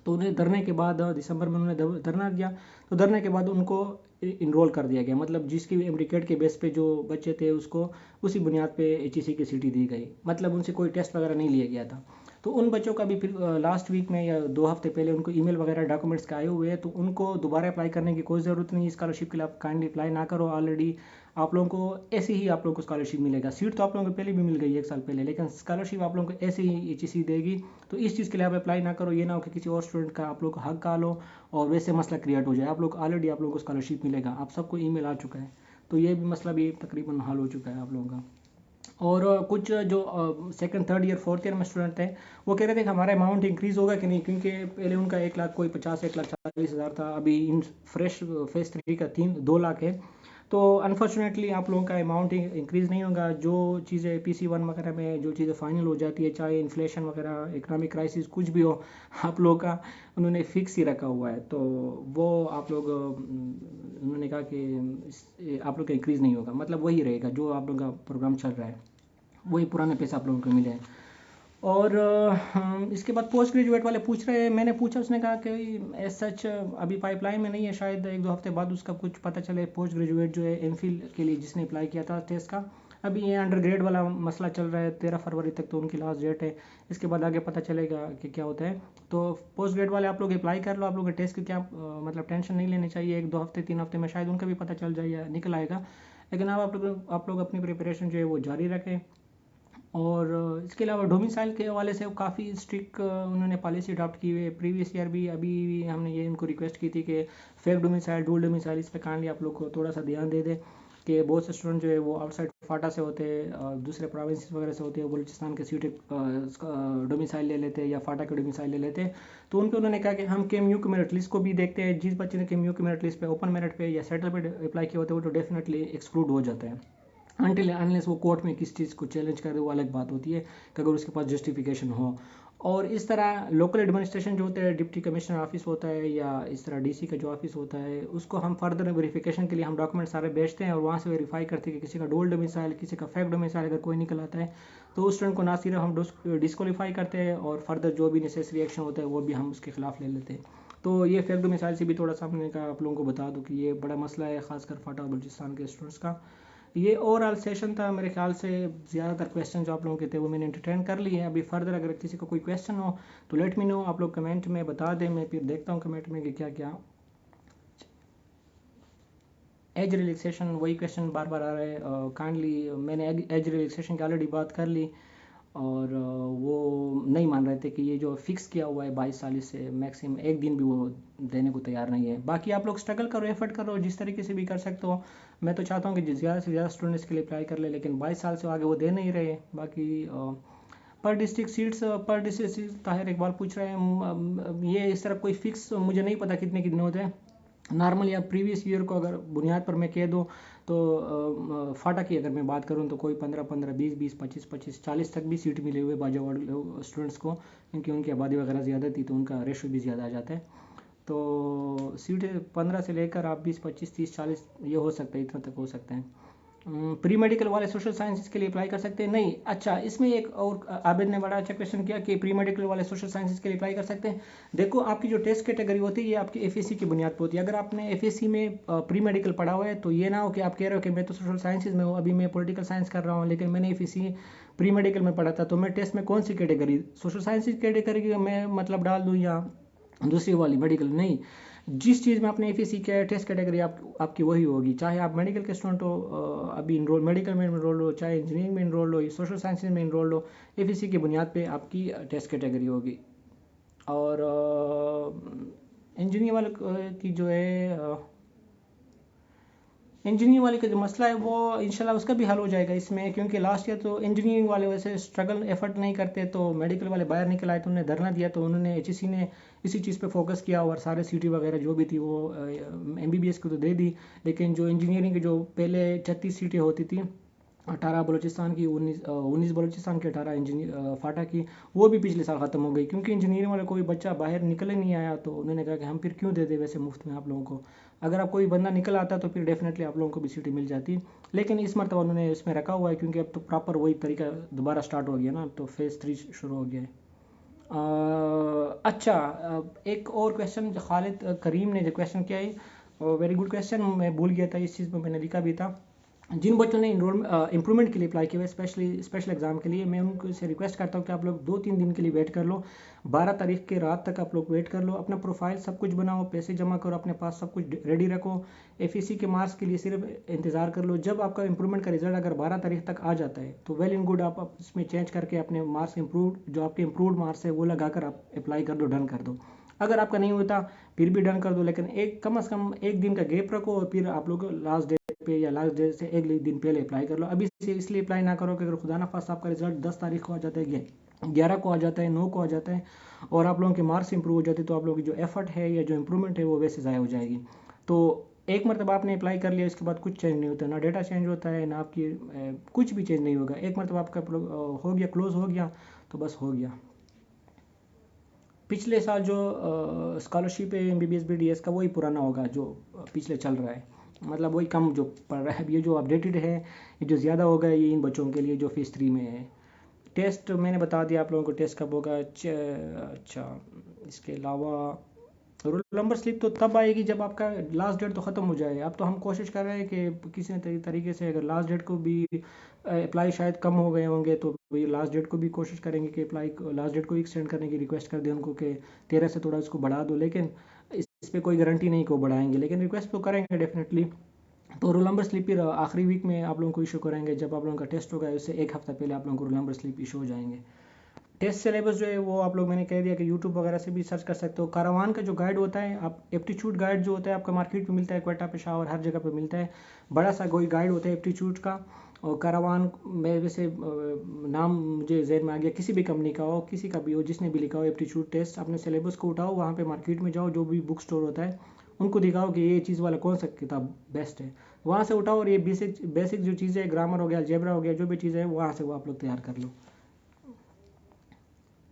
Speaker 1: तो उन्हें धरने के बाद दिसंबर में उन्होंने धरना दिया, तो धरने के बाद उनको इनरोल कर दिया गया। मतलब जिसकी एमडीकेट के बेस पे जो बच्चे थे उसको उसी बुनियाद पे एचईसी की सीटी दी गई, मतलब उनसे कोई टेस्ट वगैरह नहीं लिया गया था। तो उन बच्चों का भी फिर लास्ट वीक में या 2 हफ्ते पहले उनको ईमेल वगैरह डॉक्यूमेंट्स के आए हुए हैं। तो उनको दोबारा अप्लाई करने की कोई ज़रूरत नहीं, स्कॉलरशिप के लिए आप काइंडली अप्लाई ना करो। ऑलरेडी आप लोगों को ऐसे ही आप लोगों को स्कॉलरशिप मिलेगा। सीट तो आप लोगों को पहले भी मिल गई 1 साल पहले, लेकिन स्कॉलरशिप आप लोगों को ऐसे ही एचईसी देगी। तो इस चीज़ के लिए आप अप्लाई ना करो, ये ना हो कि किसी और स्टूडेंट का आप लोग को हक का लो और वैसे मसला क्रिएट हो जाए। आप लोग ऑलरेडी आप लोगों को स्कॉलरशिप मिलेगा, आप सबको ईमेल आ चुका है। तो ये भी मसला भी तकरीबन हल हो चुका है आप लोगों का। और कुछ जो second, third year, fourth year में स्टूडेंट थे, वो कह रहे थे कि हमारा अमाउंट इंक्रीज़ होगा कि नहीं, क्योंकि पहले उनका 1 लाख कोई 50, 1,40,000 था। अभी इन फ्रेश फेज 3 का 2 लाख है। तो अनफॉर्चुनेटली आप लोगों का अमाउंट इंक्रीज़ नहीं होगा। जो चीज़ें PC1 वगैरह में जो चीज़ें फाइनल हो जाती है, चाहे इन्फ्लेशन वगैरह, इकोनॉमिक क्राइसिस कुछ भी हो, आप लोगों का उन्होंने फिक्स ही रखा हुआ है। तो वो आप लोग उन्होंने कहा कि आप लोग का इंक्रीज़ नहीं होगा, मतलब वही रहेगा जो आप लोगों का प्रोग्राम चल रहा है, वही पुराने पैसे आप लोगों को मिले हैं। और इसके बाद पोस्ट ग्रेजुएट वाले पूछ रहे हैं, मैंने पूछा, उसने कहा कि एज सच अभी पाइपलाइन में नहीं है, शायद 1-2 हफ्ते बाद उसका कुछ पता चले। पोस्ट ग्रेजुएट जो है एमफिल के लिए जिसने अप्लाई किया था टेस्ट का, अभी ये अंडर ग्रेड वाला मसला चल रहा है, 13 फरवरी तक तो उनकी लास्ट डेट है। इसके बाद आगे पता चलेगा कि क्या होता है। तो पोस्ट ग्रेड वाले आप लोग अप्लाई कर लो, आप लोग टेस्ट की क्या मतलब टेंशन नहीं लेनी चाहिए। 1-2 हफ्ते, 3 हफ्ते में शायद उनका भी पता चल जाए या निकल आएगा। लेकिन अब आप लोग अपनी प्रिपरेशन जो है वो जारी रखें। और इसके अलावा डोमिसाइल के हवाले से काफ़ी स्ट्रिक्ट उन्होंने पॉलिसी अडॉप्ट की हुई है। प्रीवियस ईयर भी अभी भी हमने ये इनको रिक्वेस्ट की थी कि फेक डोमिसाइल, डुअल डोमिसाइल, इस पे काइंडली आप लोग को थोड़ा सा ध्यान दे दें कि बहुत से स्टूडेंट जो है वो आउटसाइड फाटा से होते हैं, दूसरे प्रोविंसेस वगैरह से होते हैं, बलूचिस्तान के सीटें डोमिसाइल ले लेते हैं या फाटा के डोमिसाइल ले लेते हैं। तो उन पर उन्होंने कहा कि हम KMU के मेरिट लिस्ट को भी देखते हैं। जिस बच्चे ने KMU के मेरिट लिस्ट पे, ओपन मेरिट पे या सेटल पे अप्लाई किया होता है वो तो डेफिनेटली एक्सक्लूड हो जाता है, अनटिल अनलेस वो कोर्ट में किस चीज़ को चैलेंज करे, वो अलग बात होती है कि अगर उसके पास जस्टिफिकेशन हो। और इस तरह लोकल एडमिनिस्ट्रेशन जो होता है, डिप्टी कमिश्नर ऑफिस होता है या इस तरह DC का जो ऑफिस होता है, उसको हम फर्दर वेरिफिकेशन के लिए हम डॉक्यूमेंट सारे भेजते हैं और वहाँ से वेरीफाई करते हैं कि किसी का डुअल डोमिसाइल, किसी का फेक डोमिसाइल अगर कोई निकल आता है तो उस स्टूडेंट को ना सिर्फ हम डिस्क्वालीफाई करते हैं और फर्दर जो भी नेसेसरी एक्शन होता है वो भी हम उसके खिलाफ ले लेते हैं। तो ये फेक डोमिसाइल से भी थोड़ा सा हमने कहा आप लोगों को बता दूं कि ये बड़ा मसला है, खासकर फाटा और बलूचिस्तान के स्टूडेंट्स का। ये ओवरऑल सेशन था, मेरे ख्याल से ज़्यादातर क्वेश्चन जो आप लोगों के थे वो मैंने एंटरटेन कर लिए हैं। अभी फर्दर अगर किसी को कोई क्वेश्चन हो तो लेट मी नो, आप लोग कमेंट में बता दें, मैं फिर देखता हूँ कमेंट में कि क्या क्या। एज रिलैक्सेशन, वही क्वेश्चन बार बार आ रहा है, काइंडली मैंने एज रिलैक्सेशन की ऑलरेडी बात कर ली। और वो नहीं मान रहे थे कि ये जो फिक्स किया हुआ है 22 साल, इससे मैक्सिमम एक दिन भी वो देने को तैयार नहीं है। बाकी आप लोग स्ट्रगल करो, एफर्ट करो, जिस तरीके से भी कर सकते हो। मैं तो चाहता हूँ कि ज़्यादा से ज़्यादा स्टूडेंट्स के लिए अप्लाई कर ले, लेकिन 22 साल से आगे वो दे नहीं रहे। बाकी पर डिस्ट्रिक्ट सीट्स ताहिर इकबाल पूछ रहे हैं, ये इस तरह कोई फिक्स मुझे नहीं पता कितने कितने होते हैं। नॉर्मली आप प्रीवियस ईयर को अगर बुनियाद पर मैं कह दूँ तो फाटा की अगर मैं बात करूँ तो कोई 15-15, 20-20, 25-25, 40 तक भी सीट मिले हुए बाजावाड़ स्टूडेंट्स को, क्योंकि उनकी आबादी वगैरह ज़्यादा थी तो उनका रेशो भी ज़्यादा आ जाता है। तो सीटें 15 से लेकर आप 20, 25, 30, 40 ये हो सकता है, इतना तक हो सकता है। प्री मेडिकल वाले सोशल साइंसेज के लिए अप्लाई कर सकते हैं? नहीं। अच्छा, इसमें एक और आबिद ने बड़ा अच्छा क्वेश्चन किया कि प्री मेडिकल वाले सोशल साइंसेज के लिए अप्लाई कर सकते हैं। देखो, आपकी जो टेस्ट कैटेगरी होती है ये आपकी एफएससी की बुनियाद पर होती है। अगर आपने एफएससी में प्री मेडिकल पढ़ा हुआ है तो ये ना हो कि आप कह रहे हो कि मैं तो सोशल साइंसेज में हूँ, अभी मैं पॉलिटिकल साइंस कर रहा हूँ, लेकिन मैंने एफएससी प्री मेडिकल में पढ़ा था, तो मैं टेस्ट में कौन सी कैटेगरी, सोशल साइंसेज कैटेगरी में मतलब डाल दूँ या दूसरी वाली मेडिकल? नहीं। जिस चीज़ में आपने एफएससी किया है टेस्ट कैटेगरी आपकी वही होगी, चाहे आप मेडिकल के स्टूडेंट हो, अभी इनरोल मेडिकल में इनरोल हो, चाहे इंजीनियरिंग में इनरोल हो, सोशल साइंसेज में इनरोल हो, एफएससी की बुनियाद पे आपकी टेस्ट कैटेगरी होगी। और इंजीनियर वाले की जो है इंजीनियरिंग वाले का जो मसला है वो इंशाल्लाह उसका भी हल हो जाएगा इसमें, क्योंकि लास्ट ईयर तो इंजीनियरिंग वाले वैसे स्ट्रगल एफर्ट नहीं करते, तो मेडिकल वाले बाहर निकल आए तो उन्होंने धरना दिया, तो उन्होंने एचईसी ने इसी चीज़ पे फोकस किया और सारे सीटी वगैरह जो भी थी वो एमबीबीएस को तो दे दी, लेकिन जो इंजीनियरिंग की जो पहले 36 सीटें होती थी, 18 बलूचिस्तान की, 19 बलूचिस्तान की, 18 इंजीनियर फाटा की, वो भी पिछले साल ख़त्म हो गई, क्योंकि इंजीनियरिंग वाला कोई बच्चा बाहर निकल ही नहीं आया। तो उन्होंने कहा कि हम फिर क्यों दे दे वैसे मुफ्त में आप लोगों को, अगर आप कोई बंदा निकल आता तो फिर डेफिनेटली आप लोगों को भी सीटें मिल जाती। लेकिन इस मरतबा उन्होंने इसमें रखा हुआ है, क्योंकि अब तो प्रॉपर वही तरीका दोबारा स्टार्ट हो गया ना, तो फेज़ 3 शुरू हो गया है। अच्छा, एक और क्वेश्चन खालिद करीम ने जो क्वेश्चन किया है, वेरी गुड क्वेश्चन, मैं भूल गया था, इस चीज़ में मैंने लिखा भी था। जिन बच्चों ने इम्प्रूवमेंट के लिए अप्लाई किया हुआ है, स्पेशली स्पेशल एग्जाम के लिए, मैं उनको से रिक्वेस्ट करता हूँ कि आप लोग 2-3 दिन के लिए वेट कर लो। 12 तारीख के रात तक आप लोग वेट कर लो, अपना प्रोफाइल सब कुछ बनाओ, पैसे जमा करो, अपने पास सब कुछ रेडी रखो। एफईसी के मार्क्स के लिए सिर्फ इंतज़ार कर लो। जब आपका इंप्रूवमेंट का रिजल्ट अगर 12 तारीख तक आ जाता है तो वेल एंड गुड, आप इसमें चेंज करके अपने मार्क्स इंप्रूव, जो आपके इंप्रूव्ड मार्क्स है वो लगा कर आप अप्लाई कर दो, डन कर दो। अगर आपका नहीं होता फिर भी डन कर दो, लेकिन एक कम से कम एक दिन का गैप रखो और फिर आप लोग लास्ट डेट पे या लास्ट डेट से एक दिन पहले अप्लाई कर लो। अभी से इसलिए अप्लाई ना करो कि अगर खुदा ना खास्ता आपका रिजल्ट 10 तारीख को आ जाता है, 11 को आ जाता है, 9 को आ जाता है और आप लोगों के मार्क्स इंप्रूव हो जाते हैं, तो आप लोगों की जो एफर्ट है या जो इंप्रूवमेंट है वो वैसे ज़ाया हो जाएगी। तो एक मरतबा आपने अप्लाई कर लिया, इसके बाद कुछ चेंज नहीं होता, ना डेटा चेंज होता है, ना आपकी कुछ भी चेंज नहीं होगा। एक मरतबा आपका हो गया, क्लोज हो गया, तो बस हो गया। पिछले साल जो स्कॉलरशिप है एमबीबीएस बीडीएस का, वही पुराना होगा जो पिछले चल रहा है, मतलब वही कम जो पड़ रहा है। अब ये जो अपडेटेड है, ये जो ज़्यादा होगा ये इन बच्चों के लिए जो फेज़ 3 में है। टेस्ट मैंने बता दिया आप लोगों को, टेस्ट कब होगा। अच्छा, इसके अलावा रोल नंबर स्लिप तो तब आएगी जब आपका लास्ट डेट तो ख़त्म हो जाए। अब तो हम कोशिश कर रहे हैं कि किसी न तरीके से, अगर लास्ट डेट को भी अप्लाई शायद कम हो गए होंगे तो वही लास्ट डेट को भी कोशिश करेंगे कि अप्लाई लास्ट डेट को एक्सटेंड करने की रिक्वेस्ट कर दें उनको कि 13 से थोड़ा इसको बढ़ा दो। लेकिन इस पर कोई गारंटी नहीं को बढ़ाएंगे, लेकिन रिक्वेस्ट तो करेंगे डेफिनेटली। तो रोल नंबर स्लिप फिर आखिरी वीक में आप लोगों को इशू कराएंगे, जब आप लोगों का टेस्ट होगा उससे एक हफ्ता पहले आप लोगों को रोल नंबर स्लिप इशू हो जाएंगे। टेस्ट सिलेबस जो है वो आप लोग, मैंने कह दिया कि यूट्यूब वगैरह से भी सर्च कर सकते हो। कारवान का जो गाइड होता है, आप एप्टीट्यूड गाइड जो होता है आपका मार्केट में मिलता है, क्वेटा पेशावर हर जगह पे मिलता है, बड़ा सा कोई गाइड होता है एप्टीट्यूड का। और कारवान में वैसे नाम मुझे जहन में आ गया, किसी भी कंपनी का हो, किसी का भी हो, जिसने भी लिखा हो एप्टीट्यूड टेस्ट, अपने सिलेबस को उठाओ, वहाँ पे मार्केट में जाओ, जो भी बुक स्टोर होता है उनको दिखाओ कि ये चीज़ वाला कौन सा किताब बेस्ट है, वहाँ से उठाओ और ये बेसिक बेसिक जो चीज़ें है, ग्रामर हो गया, अलजेब्रा हो गया, जो भी चीज़ें है वहाँ से वो आप लोग तैयार कर लो।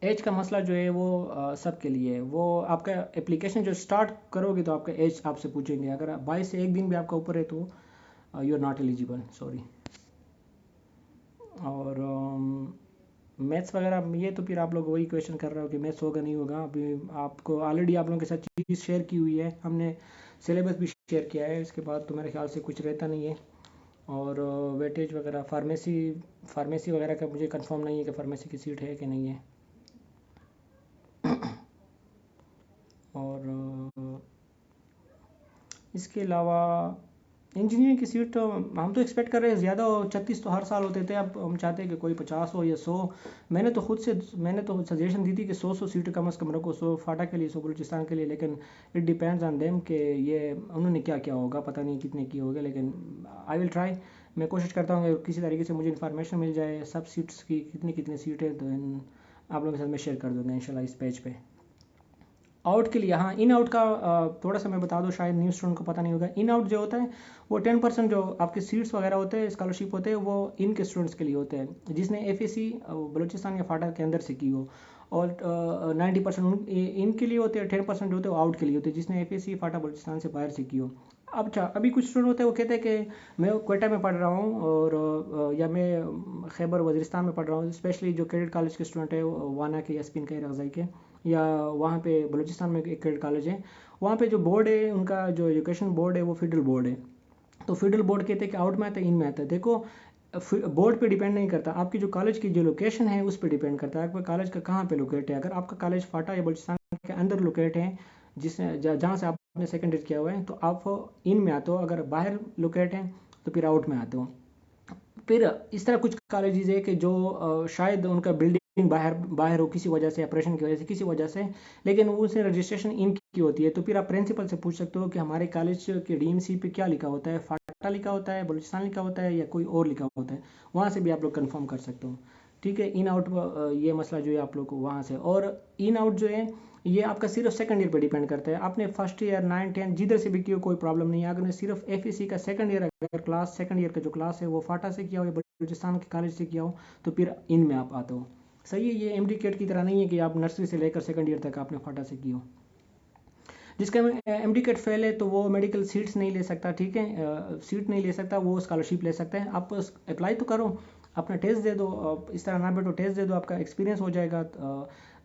Speaker 1: एज का मसला जो है वो सब के लिए है। वो आपका एप्लीकेशन जो स्टार्ट करोगे तो आपका एज आपसे पूछेंगे, अगर 22 से एक दिन भी आपका ऊपर है तो you are not eligible, sorry. और मैथ्स वगैरह ये तो फिर आप लोग वही क्वेश्चन कर रहे हो कि मैथ्स होगा नहीं होगा। अभी आपको ऑलरेडी आप लोगों के साथ चीज़ शेयर की हुई है, हमने सिलेबस भी शेयर किया है, इसके बाद तो मेरे ख्याल से कुछ रहता नहीं है। और वेटेज वगैरह, फार्मेसी फार्मेसी वगैरह का मुझे कंफर्म नहीं है कि फार्मेसी की सीट है कि नहीं है। और इसके अलावा इंजीनियरिंग की सीट तो हम तो एक्सपेक्ट कर रहे हैं ज़्यादा हो, 36 तो हर साल होते थे, अब हम चाहते हैं कि कोई 50 हो या 100। मैंने तो सजेशन दी थी कि 100 सीटें कम अज़ कम रखो, 100 फाटा के लिए, 100 बलूचिस्तान के लिए, लेकिन इट डिपेंड्स ऑन देम कि ये उन्होंने क्या क्या होगा, पता नहीं कितने की होगा, लेकिन आई विल ट्राई। मैं कोशिश करता हूँ कि किसी तरीके से मुझे इन्फॉर्मेशन मिल जाए सब सीट्स की कितनी कितनी सीटें, तो आप लोगों के साथ मैं शेयर कर दूँगा इंशाल्लाह इस पेज पे। आउट के लिए, हाँ, इन आउट का थोड़ा सा मैं बता दूँ, शायद न्यू स्टूडेंट को पता नहीं होगा। इन आउट जो होता है वो 10% जो आपके सीट्स वगैरह होते हैं, स्कॉलरशिप होते हैं, वो इन के स्टूडेंट्स के लिए होते हैं जिसने एफएसी बलूचिस्तान या फाटा के अंदर से की हो, और 90% इनके लिए होते हैं, 10% जो होते हैं वो आउट के लिए होते हैं जिसने एफएसी फाटा बलूचिस्तान से बाहर से की हो। अब अच्छा, अभी कुछ स्टूडेंट होते हैं वो कहते हैं कि मैं क्वेटा में पढ़ रहा हूँ, और या मैं खैबर वज़ीरिस्तान में पढ़ रहा हूँ, स्पेशली जो क्रेडिट कॉलेज के स्टूडेंट है, वाना के, यास्मीन के, रज़ाई के, या वहाँ पे बलूचिस्तान में एक क्रेडिट कॉलेज है, वहाँ पे जो बोर्ड है उनका, जो एजुकेशन बोर्ड है वो फेडरल बोर्ड है। तो फेडरल बोर्ड कहते हैं कि आउट में आता है, इन में आता है। देखो, बोर्ड पे डिपेंड नहीं करता, आपकी जो कॉलेज की जो लोकेशन है उस पर डिपेंड करता है, आपका कॉलेज का कहाँ पे लोकेट है। अगर आपका कॉलेज फाटा या बलूचिस्तान के अंदर लोकेट है, जहाँ से आपने सेकेंड ईयर किया हुआ है, तो आप इन में आते हो। अगर बाहर लोकेट है तो फिर आउट में आते हो। फिर इस तरह कुछ कॉलेजेस है कि जो शायद उनका बिल्डिंग बाहर बाहर हो, किसी वजह से, ऑपरेशन की वजह से, किसी वजह से, लेकिन उनसे रजिस्ट्रेशन इनकी होती है। तो फिर आप प्रिंसिपल से पूछ सकते हो कि हमारे कॉलेज के डीएमसी पे क्या लिखा होता है, फाटा लिखा होता है, बलूचिस्तान लिखा होता है, या कोई और लिखा होता है। वहाँ से भी आप लोग कंफर्म कर सकते हो। ठीक है, इन आउट ये मसला जो है आप लोग को वहाँ से, और इन आउट जो है ये आपका सिर्फ सेकंड ईयर पे डिपेंड करता है। आपने फर्स्ट ईयर 9 10 जिधर से भी किया कोई प्रॉब्लम नहीं है। अगर मैं सिर्फ एफएसी का सेकंड ईयर, अगर क्लास सेकंड ईयर का जो क्लास है वो फाटा से किया हो या बलूचिस्तान के कॉलेज से किया हो, तो फिर इन में आप आते हो। सही है, ये एमडी केट की तरह नहीं है कि आप नर्सरी से लेकर सेकंड ईयर तक आपने फाटा से की हो। जिसका एमडी केट फेल है तो वो मेडिकल सीट्स नहीं ले सकता, ठीक है, सीट नहीं ले सकता, वो स्कॉलरशिप ले सकता है। आप अप्लाई तो करो, अपना टेस्ट दे दो, इस तरह ना बैठो, टेस्ट दे दो, आपका एक्सपीरियंस हो जाएगा।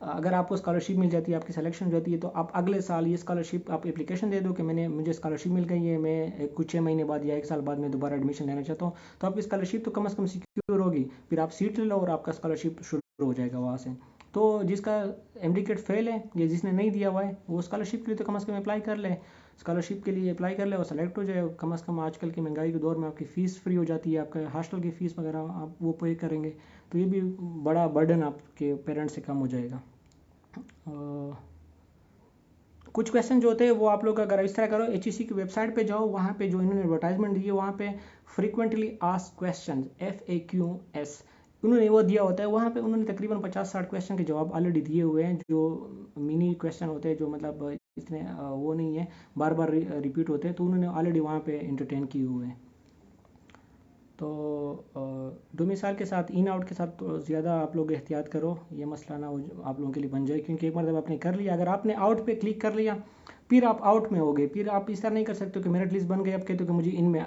Speaker 1: अगर आपको स्कॉलरशिप मिल जाती है, आपकी सिलेक्शन हो जाती है, तो आप अगले साल ये स्कॉलरशिप आप एप्लीकेशन दे दो कि मुझे स्कॉलरशिप मिल गई है, मैं कुछ 6 महीने बाद या 1 साल बाद मैं दोबारा एडमिशन लेना चाहता हूँ, तो आपकी स्कॉलरशिप तो कम से कम सिक्योर होगी। फिर आप सीट ले लो और आपका स्कॉलरशिप शुरू हो जाएगा वहाँ से। तो जिसका एमडी केट फेल है या जिसने नहीं दिया हुआ है, वो स्कॉलरशिप के लिए तो कम से कम अप्लाई कर ले, स्कॉलरशिप के लिए अप्लाई कर ले और सेलेक्ट हो जाए। कम से कम आजकल की महंगाई के दौर में आपकी फ़ीस फ्री हो जाती है, आपका हॉस्टल की फ़ीस वगैरह आप वो पे करेंगे, तो ये भी बड़ा बर्डन आपके पेरेंट्स से कम हो जाएगा। कुछ क्वेश्चन जो होते हैं वो आप लोग अगर इस तरह करो, एचईसी की वेबसाइट पे जाओ, वहाँ पे जो इन्होंने एडवर्टाइजमेंट दी है वहाँ पे फ्रीक्वेंटली आस्क्ड क्वेश्चन FAQs उन्होंने वो दिया होता है। वहाँ पे उन्होंने तकरीबन 50-60 क्वेश्चन के जवाब ऑलरेडी दिए हुए हैं, जो मिनी क्वेश्चन होते हैं, जो मतलब इतने वो नहीं है, बार बार रिपीट होते हैं, तो उन्होंने ऑलरेडी वहाँ पे इंटरटेन किए हुए हैं। तो डोमिसाइल के साथ, इन आउट के साथ तो ज़्यादा आप लोग एहतियात करो, ये मसला ना हो आप लोगों के लिए बन जाए, क्योंकि एक बार जब आपने कर लिया, अगर आपने आउट पे क्लिक कर लिया, फिर आप आउट में हो गए, फिर आप इस तरह नहीं कर सकते कि मेरिट लिस्ट बन गई, आप कहते हो कि मुझे इनमें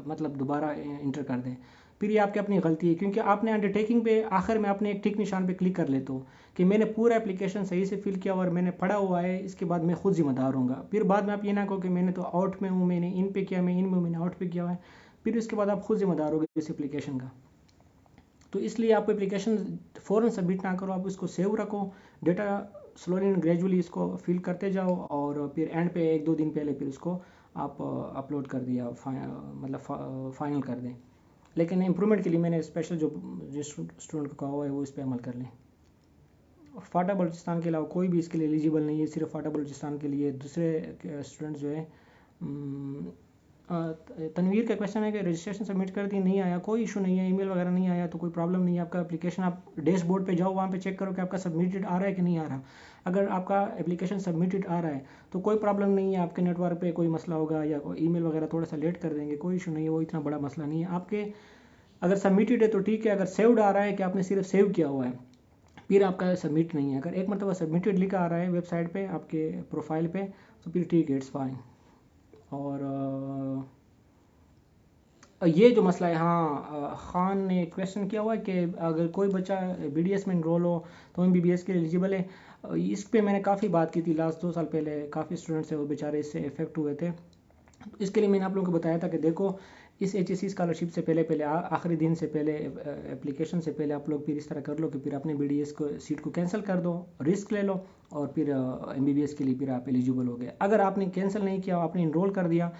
Speaker 1: मतलब दोबारा इंटर कर दें, फिर ये आपकी अपनी गलती है, क्योंकि आपने अंडरटेकिंग पे आखिर में आपने एक टिक निशान पे क्लिक कर लेते हो कि मैंने पूरा एप्लीकेशन सही से फिल किया और मैंने पढ़ा हुआ है, इसके बाद मैं खुद जिम्मेदार हूँगा। फिर बाद में आप ये ना कहो कि मैंने तो आउट में हूँ, मैंने इन पे किया, मैं इन में, मैंने आउट पे किया हुआ है, फिर इसके बाद आप खुद जिम्मेदार होगे इस एप्लीकेशन का। तो इसलिए आप एप्लीकेशन फ़ौरन सबमिट ना करो, आप इसको सेव रखो, डेटा स्लोली एंड ग्रेजुअली इसको फिल करते जाओ, और फिर एंड पे 1-2 दिन पहले फिर इसको आप अपलोड कर दिया, मतलब फाइनल कर दें। लेकिन इम्प्रूवमेंट के लिए मैंने स्पेशल जो जिस स्टूडेंट को कहा हुआ है वो इस पर अमल कर लें। फाटा बलूचिस्तान के अलावा कोई भी इसके लिए एलिजिबल नहीं है, सिर्फ फाटा बलूचिस्तान के लिए। दूसरे स्टूडेंट जो है, तनवीर का क्वेश्चन है कि रजिस्ट्रेशन सबमिट कर दी, नहीं आया, कोई इशू नहीं है, ईमेल वगैरह नहीं आया तो कोई प्रॉब्लम नहीं है। आपका एप्लीकेशन आप डैशबोर्ड पे जाओ, वहाँ पे चेक करो कि आपका सबमिटेड आ रहा है कि नहीं आ रहा। अगर आपका एप्लीकेशन सबमिटेड आ रहा है तो कोई प्रॉब्लम नहीं है, आपके नेटवर्क पे कोई मसला होगा या ईमेल वगैरह थोड़ा सा लेट कर देंगे, कोई इशू नहीं है, वो इतना बड़ा मसला नहीं है। आपके अगर सबमिटेड है तो ठीक है, अगर सेव्ड आ रहा है कि आपने सिर्फ सेव किया हुआ है, फिर आपका सबमिट नहीं है। अगर एक मरतबा सबमिटेड लिखा आ रहा है वेबसाइट पे आपके प्रोफाइल पे, तो फिर ठीक है, इट्स फाइन। और ये जो मसला है, हाँ, ख़ान ने क्वेश्चन किया हुआ है कि अगर कोई बच्चा BDS में इनरोल हो तो MBBS के लिए एलिजिबल है। इस पे मैंने काफ़ी बात की थी लास्ट 2 साल पहले, काफ़ी स्टूडेंट्स हैं वो बेचारे इससे इफेक्ट हुए थे। इसके लिए मैंने आप लोगों को बताया था कि देखो, इस HSC स्कॉलरशिप से पहले पहले आखिरी दिन से पहले, एप्लीकेशन से पहले आप लोग फिर इस तरह कर लो कि फिर अपने BDS को सीट को कैंसिल कर दो, रिस्क ले लो, और फिर MBBS के लिए फिर आप एलिजिबल हो गए। अगर आपने कैंसिल नहीं किया, आपने इनरोल कर दिया,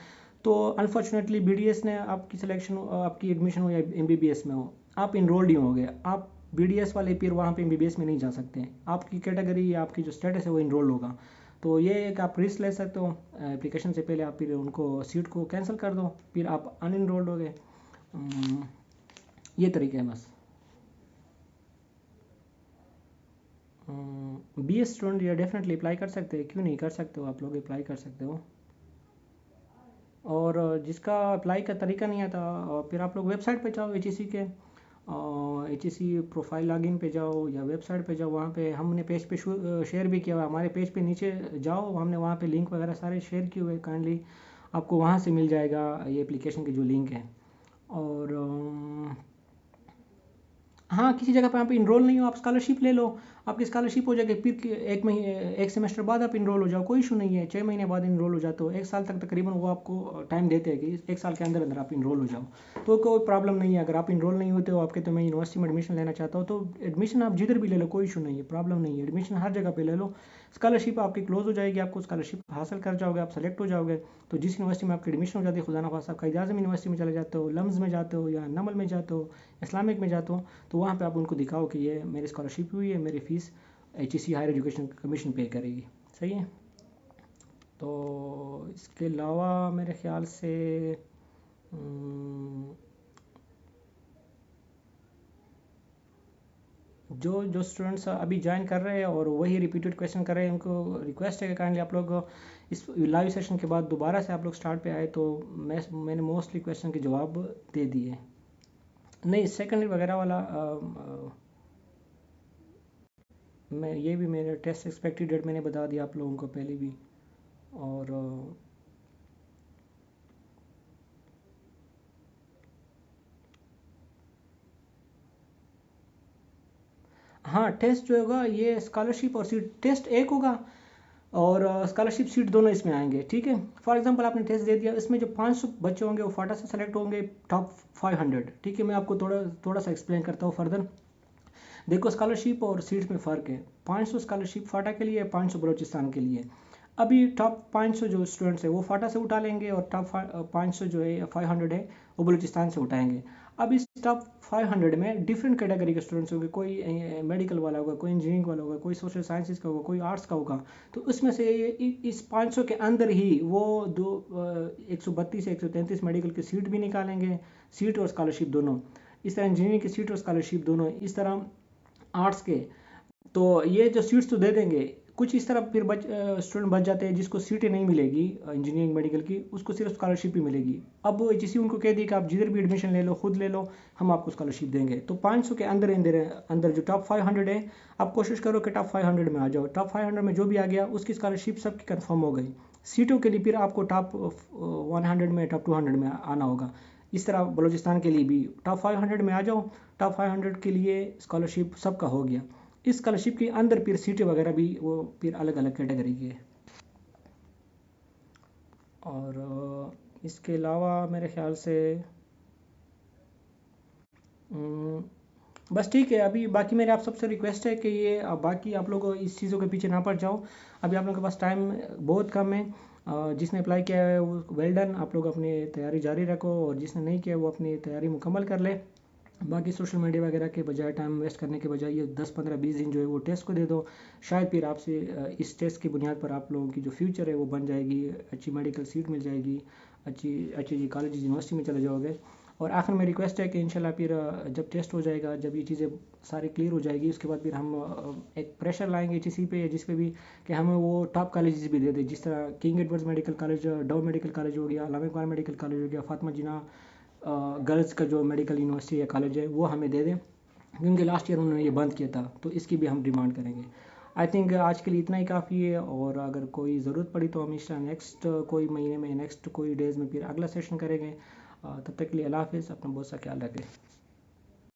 Speaker 1: तो अनफॉर्चुनेटली BDS ने आपकी सिलेक्शन आपकी एडमिशन हो या MBBS में हो, आप इनरोल्ड ही होंगे, आप BDS वाले फिर वहाँ पे MBBS में नहीं जा सकते, आपकी कैटेगरी या आपकी जो स्टेटस है वो इनरोल होगा। तो ये एक आप रिस्क ले सकते हो, एप्लीकेशन से पहले आप फिर उनको सीट को कैंसिल कर दो, फिर आप अनइनरोल्ड हो गए। ये तरीका है बस। BS स्टूडेंट या डेफिनेटली अप्लाई कर सकते हैं, क्यों नहीं कर सकते हो, आप लोग अप्लाई कर सकते हो। और जिसका अप्लाई का तरीका नहीं आता, फिर आप लोग वेबसाइट पे जाओ HEC के, HEC प्रोफाइल लॉगिन पे जाओ या वेबसाइट पे जाओ, वहाँ पे हमने पेज पे शेयर भी किया हुआ है, हमारे पेज पे नीचे जाओ, हमने वहाँ पे लिंक वगैरह सारे शेयर किए हुए, काइंडली आपको वहाँ से मिल जाएगा ये एप्लीकेशन की जो लिंक है। और हाँ, किसी जगह पे आप इनरोल नहीं हो, आप स्कॉलरशिप ले लो, आपकी स्कॉलरशिप हो जाएगी, फिर एक महीने एक सेमेस्टर बाद आप इनरोल हो जाओ, कोई इशू नहीं है, 6 महीने बाद इनरोल हो जाते हो, 1 साल तक तकरीबन वो आपको टाइम देते हैं कि 1 साल के अंदर अंदर आप इनरोल हो जाओ, तो कोई प्रॉब्लम नहीं है। अगर आप इनरोल नहीं होते हो, आपके तो मैं यूनिवर्सिटी में एडमिशन लेना चाहता हूँ, तो एडमिशन आप जिधर भी ले लो, कोई इशू नहीं है, प्रॉब्लम नहीं है, एडमिशन हर जगह पर ले लो, स्कॉलरशिप आपकी क्लोज हो जाएगी, आपको स्कॉलरशिप हासिल कर जाओगे, आप सेलेक्ट हो जाओगे। तो जिस यूनिवर्सिटी में आपकी एडमिशन हो जाती है, खुदा ना खास्ता आप कायद आज़म यूनिवर्सिटी में चले जाते हो, लम्स में जाते हो या नमल में जाते हो, इस्लामिक में जाते हो, तो वहाँ पे आप उनको दिखाओ कि ये मेरी स्कॉलरशिप हुई है, मेरी fees HEC Higher Education Commission पे करेगी। सही है। तो इसके अलावा मेरे ख्याल से जो स्टूडेंट्स अभी ज्वाइन कर रहे हैं और वही रिपीटेड क्वेश्चन कर रहे हैं, उनको रिक्वेस्ट है कि काइंडली आप लोग इस लाइव सेशन के बाद दोबारा से आप लोग स्टार्ट पे आए, तो मैंने मोस्टली क्वेश्चन के जवाब दे दिए। नहीं, सेकेंडरी वगैरह वाला मैं ये भी मेरे टेस्ट एक्सपेक्टेड डेट मैंने बता दिया आप लोगों को पहले भी। और हाँ, टेस्ट जो होगा ये स्कॉलरशिप और सीट, टेस्ट एक होगा और स्कॉलरशिप सीट दोनों इसमें आएंगे। ठीक है, फॉर एग्जांपल आपने टेस्ट दे दिया, इसमें जो 500 बच्चे होंगे वो फाटा से सेलेक्ट होंगे, टॉप 500। ठीक है, मैं आपको थोड़ा सा एक्सप्लेन करता हूँ फर्दर। देखो, स्कॉलरशिप और सीट्स में फ़र्क है, 500 स्कॉलरशिप फाटा के लिए, 500 बलूचिस्तान के लिए। अभी टॉप 500 जो स्टूडेंट्स है वो फाटा से उठा लेंगे और टॉप 500 जो है 500 है वो बलूचिस्तान से उठाएंगे। अब इस टॉप 500 में डिफरेंट कैटेगरी के स्टूडेंट्स होंगे, कोई मेडिकल वाला होगा, कोई इंजीनियरिंग वाला होगा, कोई सोशल साइंसेज का होगा, कोई आर्ट्स का होगा। तो उसमें से इस 500 के अंदर ही वो 132 से 133 मेडिकल की सीट भी निकालेंगे, सीट और स्कॉलरशिप दोनों। इस तरह इंजीनियरिंग की सीट और स्कॉलरशिप दोनों, इस तरह आर्ट्स के। तो ये जो सीट्स तो दे देंगे, कुछ इस तरह फिर स्टूडेंट बच जाते हैं जिसको सीटें नहीं मिलेगी इंजीनियरिंग मेडिकल की, उसको सिर्फ स्कॉलरशिप ही मिलेगी। अब HEC उनको कह दी कि आप जिधर भी एडमिशन ले लो, खुद ले लो, हम आपको स्कॉलरशिप देंगे। तो 500 के अंदर जो टॉप 500 है, आप कोशिश करो कि टॉप 500 में आ जाओ। टॉप 500 में जो भी आ गया उसकी स्कॉलरशिप सबकी कन्फर्म हो गई। सीटों के लिए फिर आपको टॉप 100 में, टॉप 200 में आना होगा। इस तरह बलूचिस्तान के लिए भी टॉप 500 में आ जाओ, टॉप 500 के लिए स्कॉलरशिप सबका हो गया। इस स्कॉलरशिप के अंदर फिर सीटें वगैरह भी वो फिर अलग अलग कैटेगरी की है। और इसके अलावा मेरे ख्याल से बस ठीक है। अभी बाकी मेरे आप सबसे रिक्वेस्ट है कि ये बाकी आप लोग इस चीज़ों के पीछे ना पड़ जाओ। अभी आप लोगों के पास टाइम बहुत कम है। जिसने अप्लाई किया है वो वेल डन, आप लोग अपनी तैयारी जारी रखो, और जिसने नहीं किया वो अपनी तैयारी मुकम्मल कर ले। बाकी सोशल मीडिया वगैरह के बजाय, टाइम वेस्ट करने के बजाय, ये 10-15-20 दिन जो है वो टेस्ट को दे दो। शायद फिर आपसे इस टेस्ट की बुनियाद पर आप लोगों की जो फ्यूचर है वो बन जाएगी, अच्छी मेडिकल सीट मिल जाएगी, अच्छी अच्छी कॉलेज यूनिवर्सिटी में चले जाओगे। और आखिर में रिक्वेस्ट है कि इंशाल्लाह फिर जब टेस्ट हो जाएगा, जब ये चीज़ें सारी क्लियर हो जाएगी, उसके बाद फिर हम एक प्रेशर लाएंगे HEC पे या जिस पे भी, कि हमें वो टॉप कॉलेजेस भी दे दे, जिस तरह King Edwards Medical College, Dow Medical College हो गया, अल्लामा इकबाल मेडिकल कॉलेज हो गया, फातिमा जिन्ना गर्ल्स का जो मेडिकल यूनिवर्सिटी या कॉलेज है वो हमें दे दें, क्योंकि लास्ट ईयर उन्होंने ये बंद किया था, तो इसकी भी हम डिमांड करेंगे। आई थिंक आज के लिए इतना ही काफ़ी है, और अगर कोई ज़रूरत पड़ी तो हम इस नेक्स्ट कोई महीने में, नेक्स्ट कोई डेज़ में फिर अगला सेशन करेंगे। तब तक के लिए अल्लाह हाफ़िज़, अपना बहुत सा ख्याल रखें।